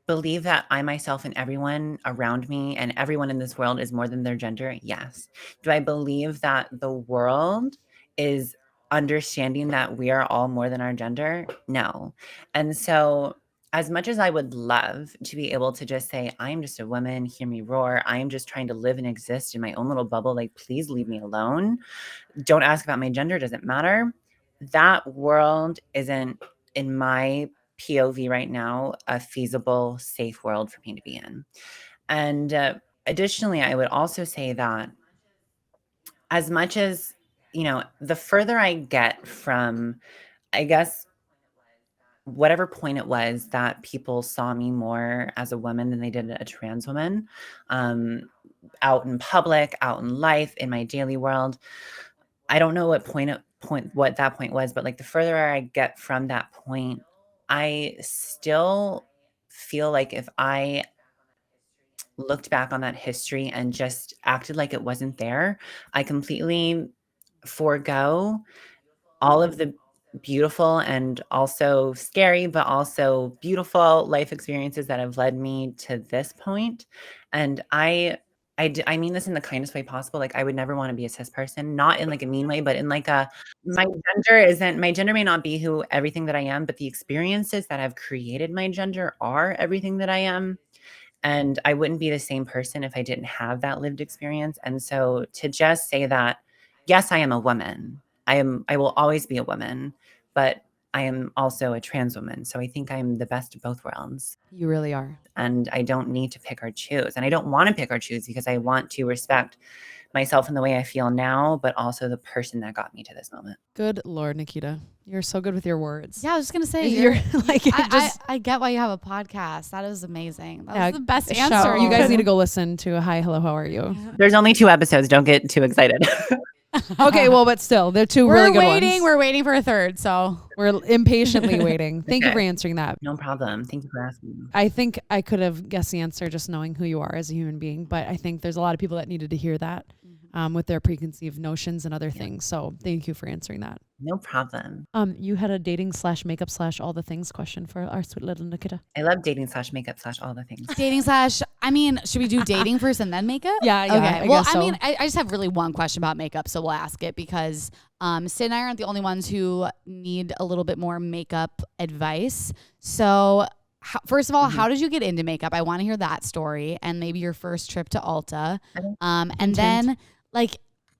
believe that I myself and everyone around me and everyone in this world is more than their gender? Yes. Do I believe that the world is understanding that we are all more than our gender? No. And so as much as I would love to be able to just say, I am just a woman, hear me roar, I am just trying to live and exist in my own little bubble, like, please leave me alone. Don't ask about my gender, doesn't matter. That world isn't, in my POV right now, a feasible, safe world for me to be in. And additionally, I would also say that as much as, the further I get from, I guess, whatever point it was that people saw me more as a woman than they did a trans woman, out in public, out in life, in my daily world, I don't know what that point was, but like the further I get from that point, I still feel like if I looked back on that history and just acted like it wasn't there, I completely forego all of the beautiful and also scary, but also beautiful life experiences that have led me to this point. And I mean this in the kindest way possible. Like I would never want to be a cis person, not in like a mean way, but in like a my gender may not be who everything that I am, but the experiences that have created my gender are everything that I am. And I wouldn't be the same person if I didn't have that lived experience. And so to just say that, yes, I am a woman. I will always be a woman, but I am also a trans woman. So I think I'm the best of both worlds. You really are. And I don't need to pick or choose. And I don't want to pick or choose because I want to respect myself in the way I feel now, but also the person that got me to this moment. Good Lord, Nikita. You're so good with your words. Yeah, I was just gonna say You're like I get why you have a podcast. That is amazing. That was the best shout- answer. You guys need to go listen to Hi, Hello, How Are You? There's only 2 episodes. Don't get too excited. Okay, well, but still, they're 2 really good ones. We're waiting for a third, so We're impatiently waiting. Thank you Okay. for answering that. No problem. Thank you for asking. I think I could have guessed the answer just knowing who you are as a human being, but I think there's a lot of people that needed to hear that with their preconceived notions and other things. So thank you for answering that. No problem. You had a dating / makeup / all the things question for our sweet little Nikita. I love dating / makeup / all the things. dating / I mean, should we do dating first and then makeup? Yeah, Okay. I Well, guess so. I mean, I just have really one question about makeup, so we'll ask it because Sid and I aren't the only ones who need a little bit more makeup advice. So first of all, how did you get into makeup? I want to hear that story and maybe your first trip to Ulta. And then like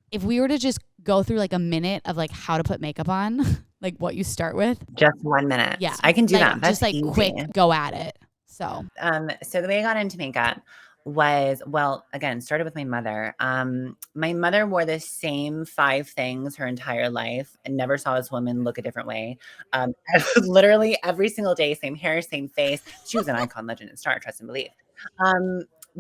if we were to just go through like a minute of like how to put makeup on, like what you start with. Just 1 minute. Yeah. I can do like, that. That's just like easy. quick go at it. So So the way I got into makeup was, well, again, started with my mother. My mother wore the same 5 things her entire life and never saw this woman look a different way. Literally every single day, same hair, same face. She was an icon, legend, and star, trust and believe.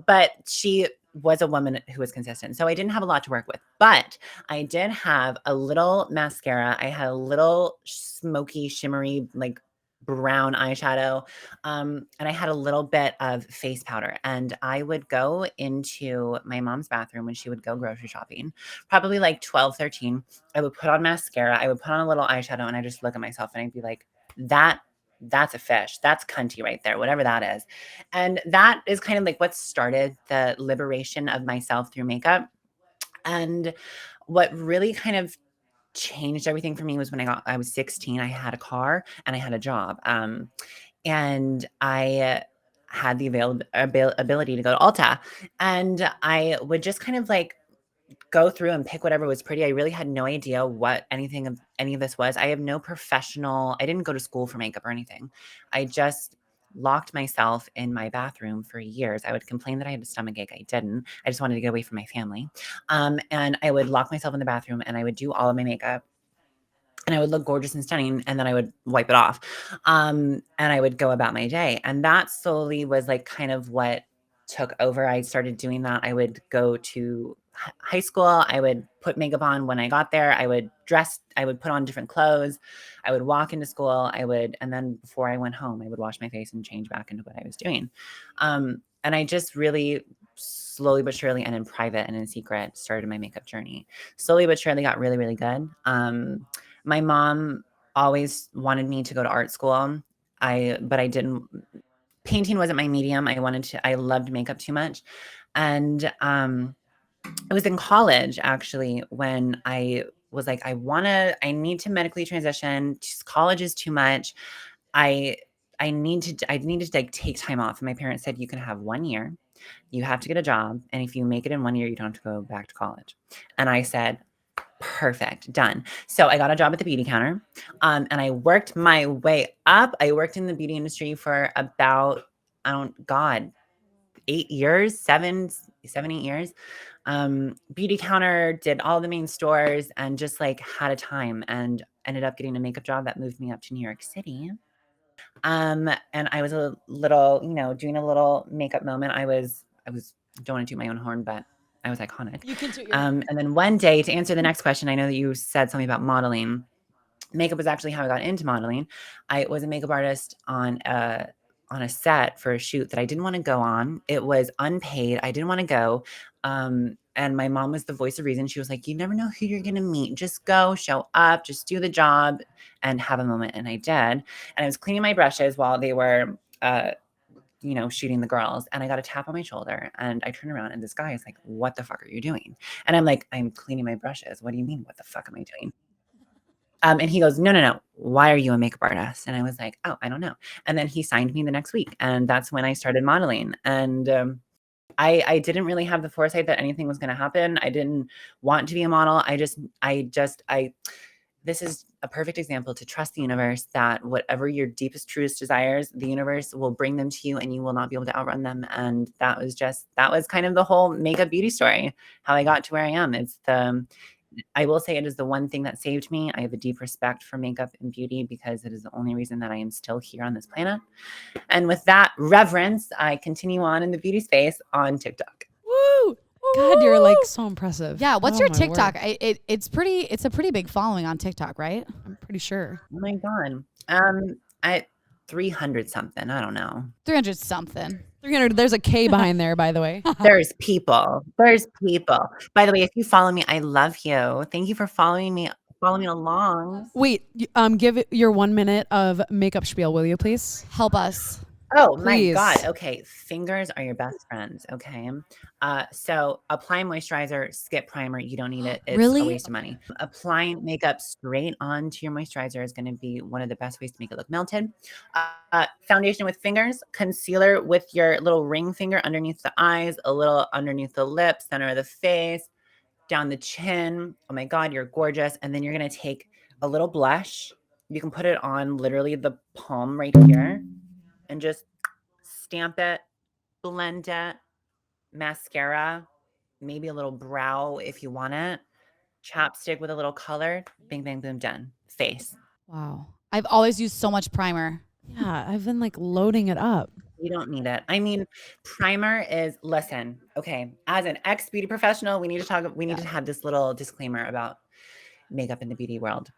But she was a woman who was consistent. So I didn't have a lot to work with, but I did have a little mascara. I had a little smoky, shimmery, like brown eyeshadow. And I had a little bit of face powder. And I would go into my mom's bathroom when she would go grocery shopping, probably like 12, 13. I would put on mascara. I would put on a little eyeshadow and I just look at myself and I'd be like, that's a fish. That's cunty right there, whatever that is. And that is kind of like what started the liberation of myself through makeup. And what really kind of changed everything for me was when I was 16, I had a car and I had a job. And I had the ability to go to Ulta. And I would just kind of like go through and pick whatever was pretty. I really had no idea what any of this was. I didn't go to school for makeup or anything. I just locked myself in my bathroom for years. I would complain that I had a stomachache. I didn't. I just wanted to get away from my family. And I would lock myself in the bathroom and I would do all of my makeup. And I would look gorgeous and stunning, and then I would wipe it off. And I would go about my day. And that slowly was like kind of what took over. I started doing that. I would go to high school. I would put makeup on when I got there. I would put on different clothes. I would walk into school. And then before I went home, I would wash my face and change back into what I was doing. And I just really slowly but surely and in private and in secret started my makeup journey. Slowly but surely got really, really good. My mom always wanted me to go to art school. But I didn't. Painting wasn't my medium. I loved makeup too much. And it was in college actually when I was like, I need to medically transition. College is too much. I needed to like take time off. And my parents said, you can have 1 year. You have to get a job. And if you make it in 1 year, you don't have to go back to college. And I said, perfect, done. So I got a job at the beauty counter, and I worked my way up. I worked in the beauty industry for about, 8 years, 7, 8 years. Beauty counter, did all the main stores, and just like had a time, and ended up getting a makeup job that moved me up to New York City. And I was a little, doing a little makeup moment. I don't want to toot my own horn, but I was iconic. You can do And then one day, to answer the next question, I know that you said something about modeling. Makeup was actually how I got into modeling. I was a makeup artist on a set for a shoot that I didn't want to go on. It was unpaid. I didn't want to go. And my mom was the voice of reason. She was like, you never know who you're going to meet. Just go, show up, just do the job and have a moment. And I did. And I was cleaning my brushes while they were, shooting the girls. And I got a tap on my shoulder and I turned around and this guy is like, what the fuck are you doing? And I'm like, I'm cleaning my brushes. What do you mean? What the fuck am I doing? And he goes, no. Why are you a makeup artist? And I was like, oh, I don't know. And then he signed me the next week. And that's when I started modeling. And I didn't really have the foresight that anything was going to happen. I didn't want to be a model. This is a perfect example to trust the universe that whatever your deepest, truest desires, the universe will bring them to you and you will not be able to outrun them. And that was kind of the whole makeup beauty story, how I got to where I am. I will say it is the one thing that saved me. I have a deep respect for makeup and beauty because it is the only reason that I am still here on this planet. And with that reverence, I continue on in the beauty space on TikTok. Woo! God, you're like so impressive. Yeah. What's Oh your my TikTok? word. It's a pretty big following on TikTok, right? I'm pretty sure. Oh my God. At 300 something. I don't know. 300 something. 300. There's a K behind there, by the way. There's people. By the way, if you follow me, I love you. Thank you for following me along. Wait, give it your 1 minute of makeup spiel, will you please? Help us. Oh Please. my God. Okay. Fingers are your best friends. Okay. So apply moisturizer, skip primer. You don't need it. It's Really? a waste of money. Applying makeup straight onto your moisturizer is going to be one of the best ways to make it look melted. Foundation with fingers, concealer with your little ring finger underneath the eyes, a little underneath the lips, center of the face, down the chin. Oh my God, you're gorgeous. And then you're going to take a little blush. You can put it on literally the palm right here. And just stamp it, blend it, mascara, maybe a little brow if you want it, chapstick with a little color, bing, bang, boom, done. Face. Wow. I've always used so much primer. Yeah, I've been like loading it up. You don't need it. I mean, primer is, listen, okay, as an ex-beauty professional, we need to have this little disclaimer about makeup in the beauty world.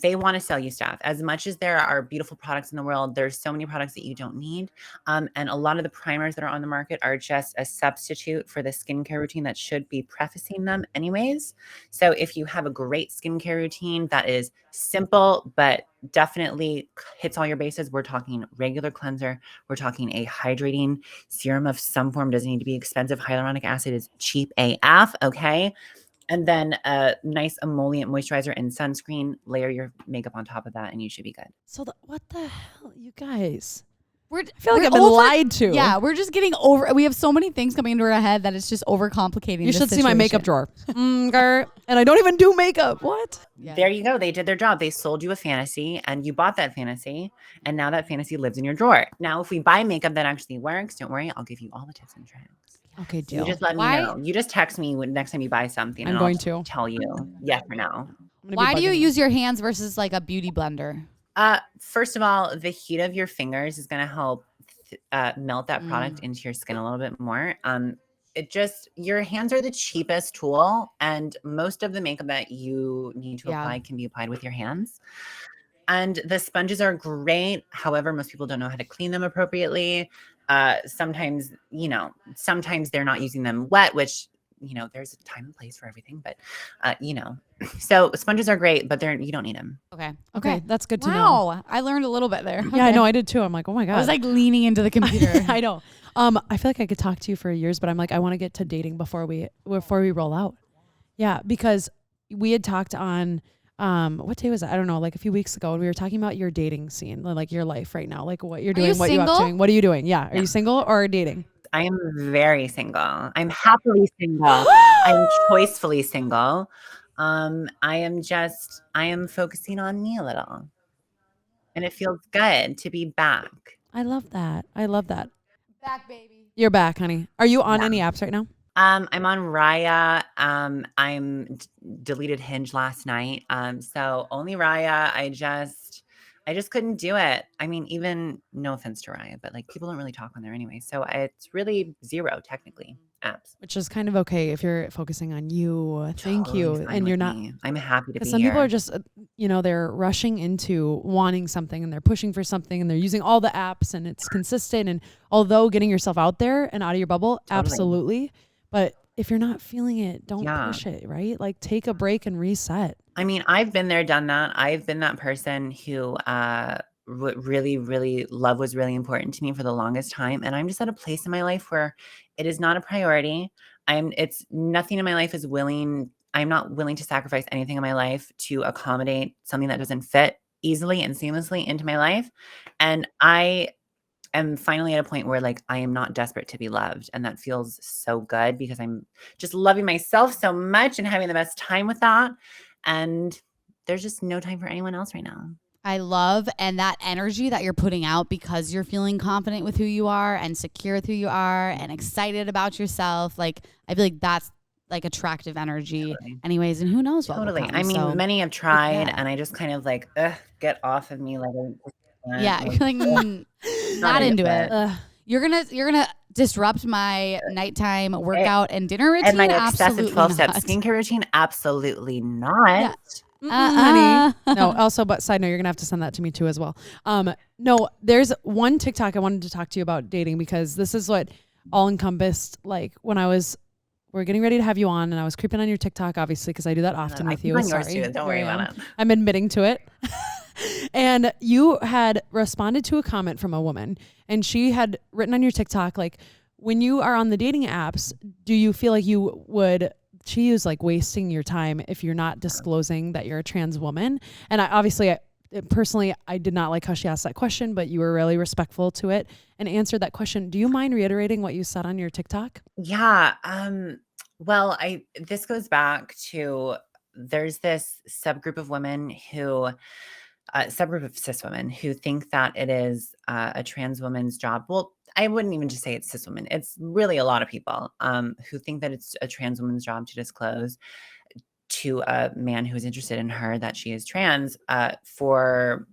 They want to sell you stuff. As much as there are beautiful products in the world, there's so many products that you don't need. And a lot of the primers that are on the market are just a substitute for the skincare routine that should be prefacing them anyways. So if you have a great skincare routine that is simple, but definitely hits all your bases, we're talking regular cleanser. We're talking a hydrating serum of some form. Doesn't need to be expensive. Hyaluronic acid is cheap AF. Okay. And then a nice emollient moisturizer and sunscreen. Layer your makeup on top of that and you should be good. So what the hell, you guys? I feel like I've been lied to. Yeah, we're just getting over. We have so many things coming into our head that it's just overcomplicating. You should see my makeup drawer. And I don't even do makeup. What? Yeah. There you go. They did their job. They sold you a fantasy and you bought that fantasy. And now that fantasy lives in your drawer. Now, if we buy makeup that actually works, don't worry. I'll give you all the tips and tricks. Okay, deal. You just let me know. You just text me next time you buy something. I'm and going I'll to tell you yes or no. Why do you use your hands versus like a beauty blender? First of all, the heat of your fingers is going to help melt that product into your skin a little bit more. Your hands are the cheapest tool, and most of the makeup that you need to apply can be applied with your hands. And the sponges are great. However, most people don't know how to clean them appropriately. Sometimes they're not using them wet, which, there's a time and place for everything, but, so sponges are great, but you don't need them. Okay. That's good to know. Wow. I learned a little bit there. Yeah, I know. I did too. I'm like, oh my God. I was like leaning into the computer. I know. I feel like I could talk to you for years, but I'm like, I want to get to dating before we roll out. Yeah, because we had talked on, what day was that? I don't know, like a few weeks ago, and we were talking about your dating scene, like your life right now, like what you're doing, what you're up to. What are you doing? Yeah. Are you single or dating? I am very single. I'm happily single. I'm choicefully single. I am focusing on me a little. And it feels good to be back. I love that. Back, baby. You're back, honey. Are you on any apps right now? I'm on Raya. I'm deleted Hinge last night. So only Raya. I just couldn't do it. I mean, even no offense to Raya, but like people don't really talk on there anyway. So it's really zero technically apps. Which is kind of okay if you're focusing on you. Thank Totally you. fine And you're with not. me. I'm happy to be Some here. people are just, they're rushing into wanting something and they're pushing for something and they're using all the apps and it's consistent. And although getting yourself out there and out of your bubble, Totally. absolutely. But if you're not feeling it, don't Yeah. push it, right? Like take a break and reset. I mean, I've been there, done that. I've been that person who really love was really important to me for the longest time. And I'm just at a place in my life where it is not a priority. It's nothing in my life is willing. I'm not willing to sacrifice anything in my life to accommodate something that doesn't fit easily and seamlessly into my life. And I am finally at a point where like I am not desperate to be loved. And that feels so good because I'm just loving myself so much and having the best time with that. And there's just no time for anyone else right now. I love and that energy that you're putting out because you're feeling confident with who you are and secure with who you are and excited about yourself. Like I feel like that's like attractive energy anyways. And who knows what will Totally. come. I mean, So, many have tried yeah. and I just kind of like, get off of me. Like, yeah, you're like not into it. You're gonna disrupt my nighttime workout and dinner routine. And my excessive Absolutely 12-step not. skincare routine? Absolutely not. Honey. No, also, but side note, you're gonna have to send that to me too as well. No, there's one TikTok I wanted to talk to you about dating because this is what all encompassed. Like when we're getting ready to have you on, and I was creeping on your TikTok, obviously, because I do that often with you. On yours Sorry. too. Don't worry about it. I'm admitting to it. And you had responded to a comment from a woman, and she had written on your TikTok, like, when you are on the dating apps, do you feel like you would, she used like wasting your time if you're not disclosing that you're a trans woman? And personally, I did not like how she asked that question, but you were really respectful to it and answered that question. Do you mind reiterating what you said on your TikTok? Yeah. Well, this goes back to there's this subgroup of women who subgroup of cis women who think that it is a trans woman's job. Well, I wouldn't even just say it's cis women. It's really a lot of people who think that it's a trans woman's job to disclose to a man who is interested in her that she is trans for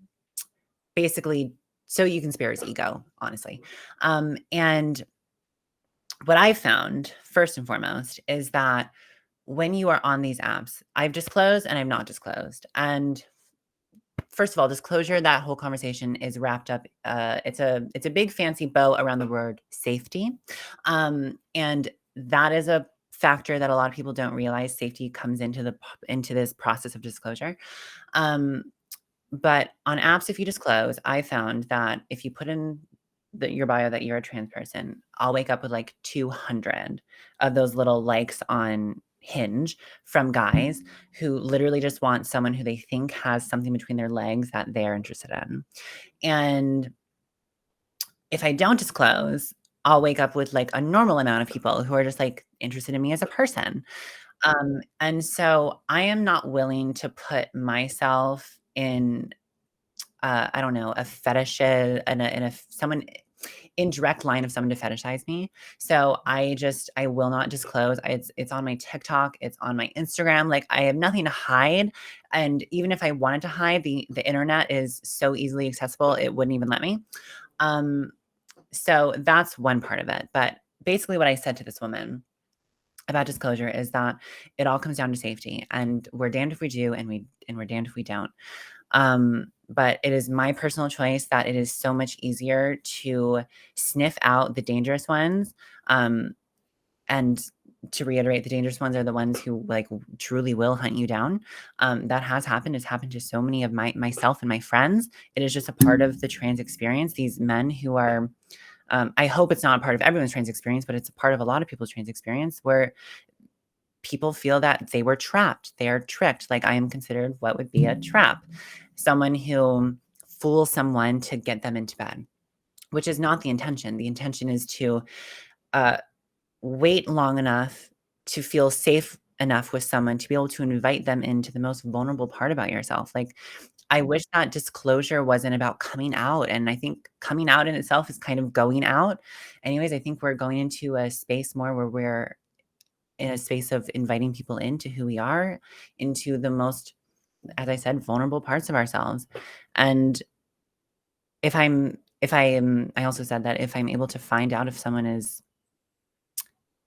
basically so you can spare his ego, honestly. And what I found first and foremost is that when you are on these apps, I've disclosed and I've not disclosed. And first of all, disclosure, that whole conversation is wrapped up. It's a big fancy bow around the word safety. And that is a factor that a lot of people don't realize. Safety comes into this process of disclosure. But on apps, if you disclose, I found that if you put in your bio that you're a trans person, I'll wake up with like 200 of those little likes on Hinge from guys who literally just want someone who they think has something between their legs that they're interested in. And if I don't disclose, I'll wake up with like a normal amount of people who are just like interested in me as a person. And so I am not willing to put myself in I don't know, a fetish someone in direct line of someone to fetishize me. So I will not disclose. It's on my TikTok, it's on my Instagram. Like I have nothing to hide. And even if I wanted to hide, the internet is so easily accessible, it wouldn't even let me. So that's one part of it. But basically what I said to this woman about disclosure is that it all comes down to safety, and we're damned if we do, and we're damned if we don't. But it is my personal choice that it is so much easier to sniff out the dangerous ones. And to reiterate, the dangerous ones are the ones who like truly will hunt you down. That has happened. It's happened to so many of myself and my friends. It is just a part of the trans experience. These men who are, I hope it's not a part of everyone's trans experience, but it's a part of a lot of people's trans experience where people feel that they were trapped. They are tricked. Like I am considered what would be a trap. Someone who fools someone to get them into bed, which is not the intention. The intention is to wait long enough to feel safe enough with someone to be able to invite them into the most vulnerable part about yourself. Like I wish that disclosure wasn't about coming out. And I think coming out in itself is kind of going out. Anyways, I think we're going into a space more where we're in a space of inviting people into who we are, into the most, as I said, vulnerable parts of ourselves. And I also said that if I'm able to find out if someone is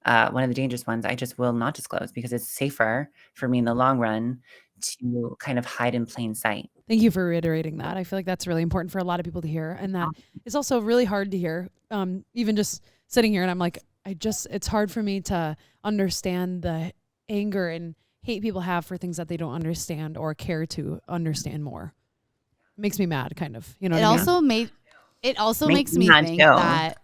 one of the dangerous ones, I just will not disclose because it's safer for me in the long run to kind of hide in plain sight. Thank you for reiterating that. I feel like that's really important for a lot of people to hear. And that is also really hard to hear. Even just sitting here and I'm like, it's hard for me to understand the anger and hate people have for things that they don't understand or care to understand more. Makes me mad, kind of. You know what I mean? It also Makes makes me me mad think too. that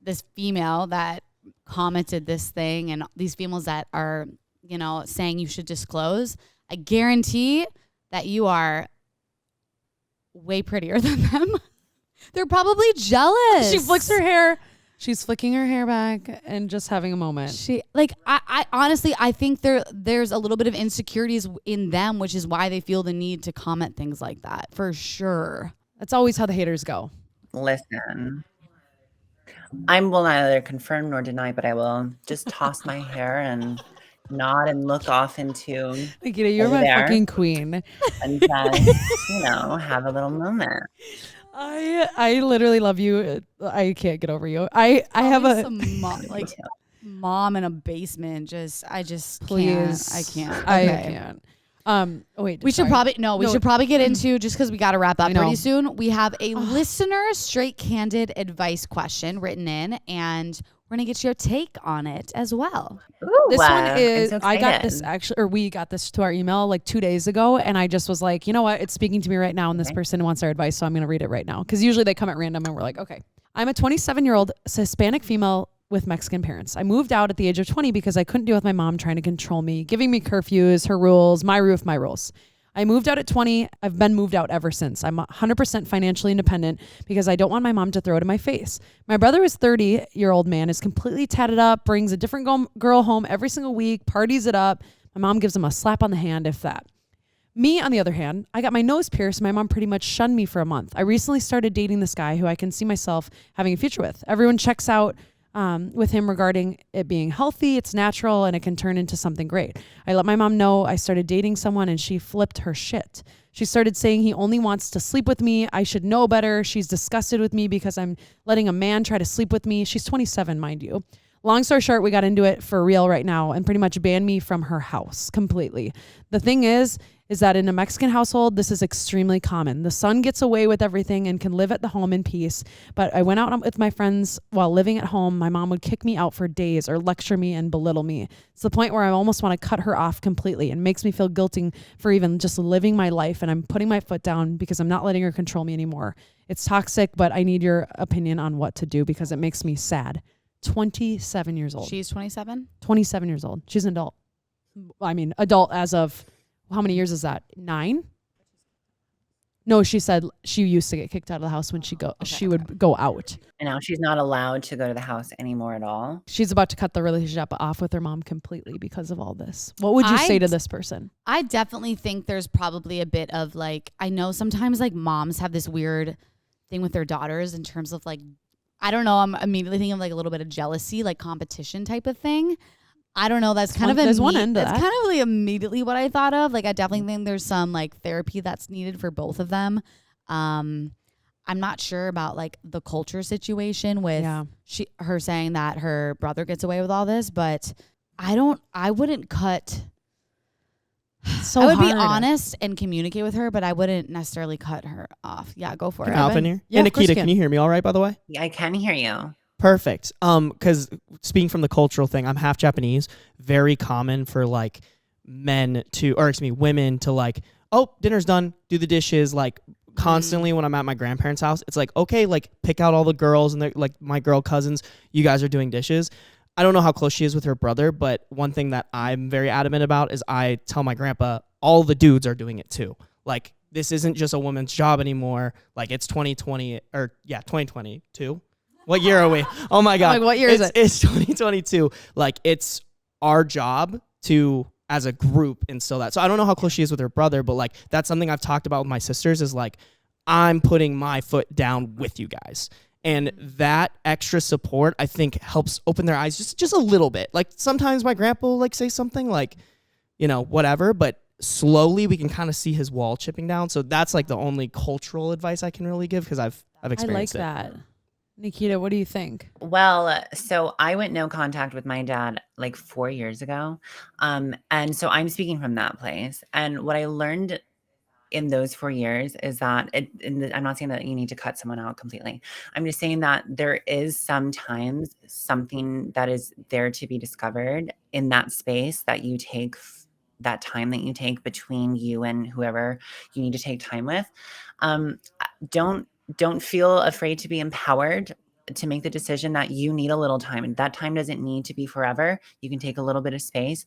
this female that commented this thing and these females that are, you know, saying you should disclose, I guarantee that you are way prettier than them. They're probably jealous. She flicks her hair. She's flicking her hair back and just having a moment. I honestly, I think there's a little bit of insecurities in them, which is why they feel the need to comment things like that, for sure. That's always how the haters go. Listen, I will neither confirm nor deny, but I will just toss my hair and nod and look off into Nikita, you're over my there fucking queen. and just, have a little moment. I literally love you. I can't get over you. I have a mom in a basement. I just please. can't. I Okay. can't. Wait. We should probably get into, just because we got to wrap up I know. pretty soon. We have a listener straight candid advice question written in, and we're gonna get your take on it as well. Ooh, This one is, so I got excited. this actually, or we got this to our email like 2 days ago. And I just was like, you know what? It's speaking to me right now. And this person wants our advice. So I'm going to read it right now. Cause usually they come at random and we're like, okay. I'm a 27-year-old Hispanic female with Mexican parents. I moved out at the age of 20 because I couldn't deal with my mom trying to control me, giving me curfews, her rules, my roof, my rules. I moved out at 20. I've been moved out ever since. I'm 100% financially independent because I don't want my mom to throw it in my face. My brother is 30-year-old man, is completely tatted up, brings a different girl home every single week, parties it up. My mom gives him a slap on the hand, if that. Me, on the other hand, I got my nose pierced. My mom pretty much shunned me for a month. I recently started dating this guy who I can see myself having a future with. Everyone checks out with him regarding it being healthy, it's natural, and it can turn into something great. I let my mom know I started dating someone and she flipped her shit. She started saying he only wants to sleep with me. I should know better. She's disgusted with me because I'm letting a man try to sleep with me. She's 27, mind you. Long story short, we got into it for real right now and pretty much banned me from her house completely. The thing is that in a Mexican household, this is extremely common. The son gets away with everything and can live at the home in peace. But I went out with my friends while living at home. My mom would kick me out for days or lecture me and belittle me. It's the point where I almost want to cut her off completely and makes me feel guilty for even just living my life. And I'm putting my foot down because I'm not letting her control me anymore. It's toxic, but I need your opinion on what to do because it makes me sad. 27 years old. She's 27? 27 years old. She's an adult. I mean, adult as of, how many years is that? 9? No, she said she used to get kicked out of the house when she would go out. And now she's not allowed to go to the house anymore at all. She's about to cut the relationship off with her mom completely because of all this. What would you say to this person? I definitely think there's probably a bit of like, I know sometimes like moms have this weird thing with their daughters in terms of like, I don't know, I'm immediately thinking of like a little bit of jealousy, like competition type of thing. I don't know. That's kind of there's one end of that's that. kind of like immediately what I thought of. Like I definitely think there's some like therapy that's needed for both of them. I'm not sure about like the culture situation with her saying that her brother gets away with all this, but I wouldn't cut. So I would hard. be honest and communicate with her, but I wouldn't necessarily cut her off. Yeah, go for it. Can I hop in here? Yeah, And of course Nikita, you can you hear me all right, by the way? Yeah, I can hear you. Perfect. Because speaking from the cultural thing, I'm half Japanese. Very common for like women to like, oh, dinner's done, do the dishes. Like constantly when I'm at my grandparents' house, it's like, okay, like pick out all the girls and they're like my girl cousins. You guys are doing dishes. I don't know how close she is with her brother, but one thing that I'm very adamant about is I tell my grandpa all the dudes are doing it too. Like this isn't just a woman's job anymore. Like it's 2022. What year are we? Oh my God. Like, what year is it? It's 2022. Like it's our job to, as a group, instill that. So I don't know how close she is with her brother, but like that's something I've talked about with my sisters is like, I'm putting my foot down with you guys. And that extra support, I think, helps open their eyes just a little bit. Like sometimes my grandpa will like say something like, whatever, but slowly we can kind of see his wall chipping down. So that's like the only cultural advice I can really give because I've experienced I like that. Nikita, what do you think? Well, so I went no contact with my dad like 4 years ago. And so I'm speaking from that place. And what I learned in those 4 years is that I'm not saying that you need to cut someone out completely. I'm just saying that there is sometimes something that is there to be discovered in that space that you take that time that you take between you and whoever you need to take time with. Don't feel afraid to be empowered to make the decision that you need a little time, and that time doesn't need to be forever. You can take a little bit of space,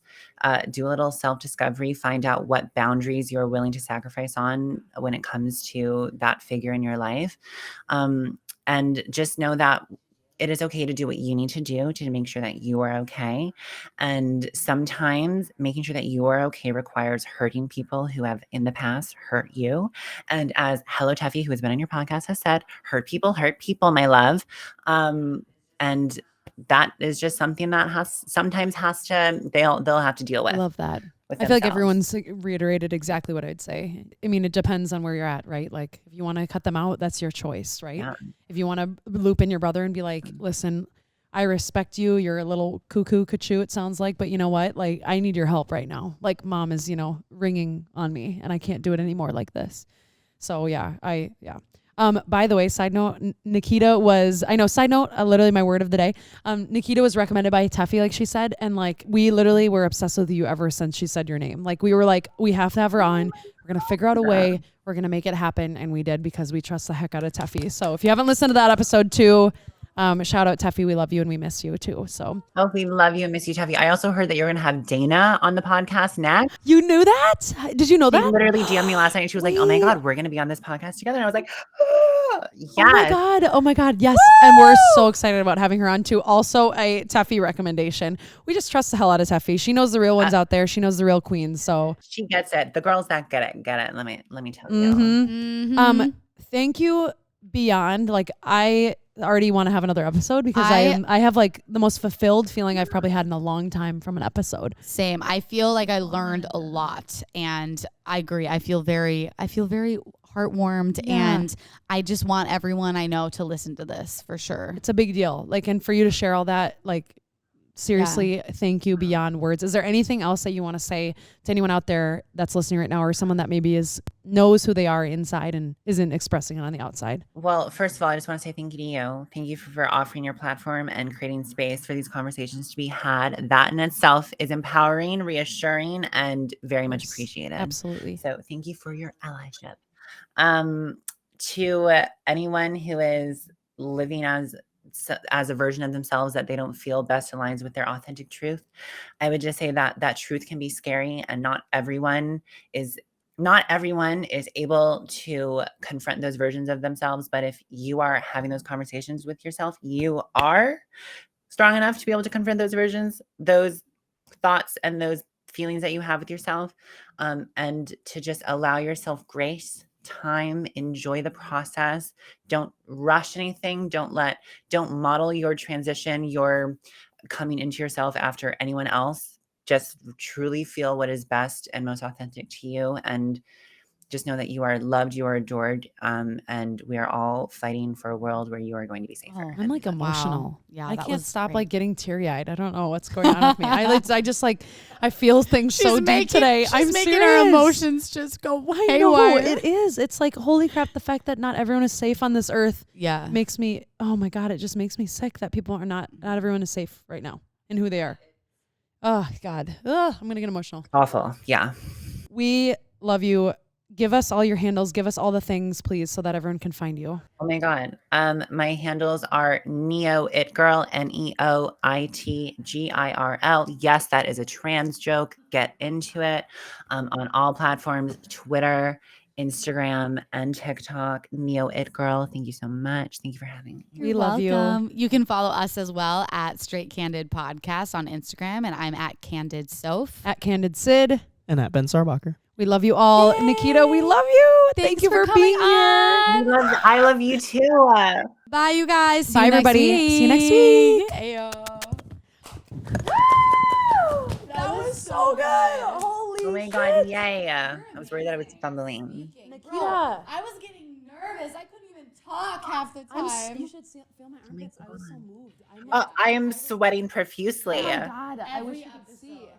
do a little self-discovery, find out what boundaries you're willing to sacrifice on when it comes to that figure in your life. And just know that it is okay to do what you need to do to make sure that you are okay. And sometimes making sure that you are okay requires hurting people who have in the past hurt you. And as Hello Tuffy, who has been on your podcast, has said, hurt people, my love. And that is just something that sometimes they'll have to deal with. I love that. with I feel like themselves. everyone's reiterated exactly what I'd say. I mean, it depends on where you're at, right? Like if you want to cut them out, that's your choice, right? Yeah. If you want to loop in your brother and be like, listen, I respect you. You're a little cuckoo, it sounds like, but you know what? Like I need your help right now. Like mom is, ringing on me and I can't do it anymore like this. So yeah. By the way, side note, Nikita was, literally my word of the day. Nikita was recommended by Teffy, like she said. And like, we literally were obsessed with you ever since she said your name. Like we were like, we have to have her on. We're going to figure out a way. We're going to make it happen. And we did because we trust the heck out of Teffy. So if you haven't listened to that episode too, shout out Teffy. We love you and we miss you too. So We love you and miss you, Tuffy. I also heard that you're going to have Dana on the podcast next. you knew that? Did you know She that? literally DM'd me last night and she was like, oh my God, we're going to be on this podcast together. And I was like, yes. Oh my God. Yes. Woo! And we're so excited about having her on too. Also a Teffy recommendation. We just trust the hell out of Teffy. She knows the real ones out there. She knows the real queens. So she gets it. The girls that get it. Let me tell you. Thank you beyond. Like I already want to have another episode because I have like the most fulfilled feeling I've probably had in a long time from an episode. Same. I feel like I learned a lot and I agree. I feel very heartwarmed and I just want everyone I know to listen to this for sure. It's a big deal. Like, and for you to share all that, like seriously, thank you beyond words. Is there anything else that you want to say to anyone out there that's listening right now or someone that maybe knows who they are inside and isn't expressing it on the outside? Well, first of all, I just want to say thank you to you. Thank you for offering your platform and creating space for these conversations to be had. That in itself is empowering, reassuring, and very much appreciated. Absolutely. So thank you for your allyship. To anyone who is living as a version of themselves that they don't feel best aligns with their authentic truth, I would just say that truth can be scary and not everyone is able to confront those versions of themselves. But if you are having those conversations with yourself, you are strong enough to be able to confront those versions, those thoughts and those feelings that you have with yourself, and to just allow yourself grace, time, enjoy the process. Don't rush anything. Don't model your transition, your coming into yourself after anyone else. Just truly feel what is best and most authentic to you, and just know that you are loved, you are adored, and we are all fighting for a world where you are going to be safer. I'm like emotional. Wow. Yeah, I that can't was stop great. like getting teary-eyed. I don't know what's going on with me. I just like I feel things so deep today. I'm making serious. our emotions just go I know it is. It's like holy crap. The fact that not everyone is safe on this earth makes me. Oh my God! It just makes me sick that people are not everyone is safe right now in who they are. Oh God. I'm gonna get emotional. Awful. Yeah. We love you. Give us all your handles. Give us all the things, please, so that everyone can find you. Oh my God. My handles are NeoItGirl, NeoItGirl. Yes, that is a trans joke. Get into it. On all platforms, Twitter, Instagram, and TikTok. NeoItGirl. Thank you so much. Thank you for having me. We love you. You can follow us as well at Straight Candid Podcast on Instagram, and I'm at Candid Soph. At Candid Sid. And at Ben Sarbacher. We love you all. Yay. Nikita, we love you. Thank you for being here. I love you too. Bye, you guys. Bye, everybody. See you next week. Ayo. That was so good. Holy Oh my God. Yay. I was worried that I was fumbling. Nikita. I was getting nervous. I couldn't even talk half the time. You should feel my armpits. I was so moved. I am sweating profusely. Oh my God. I wish you could see.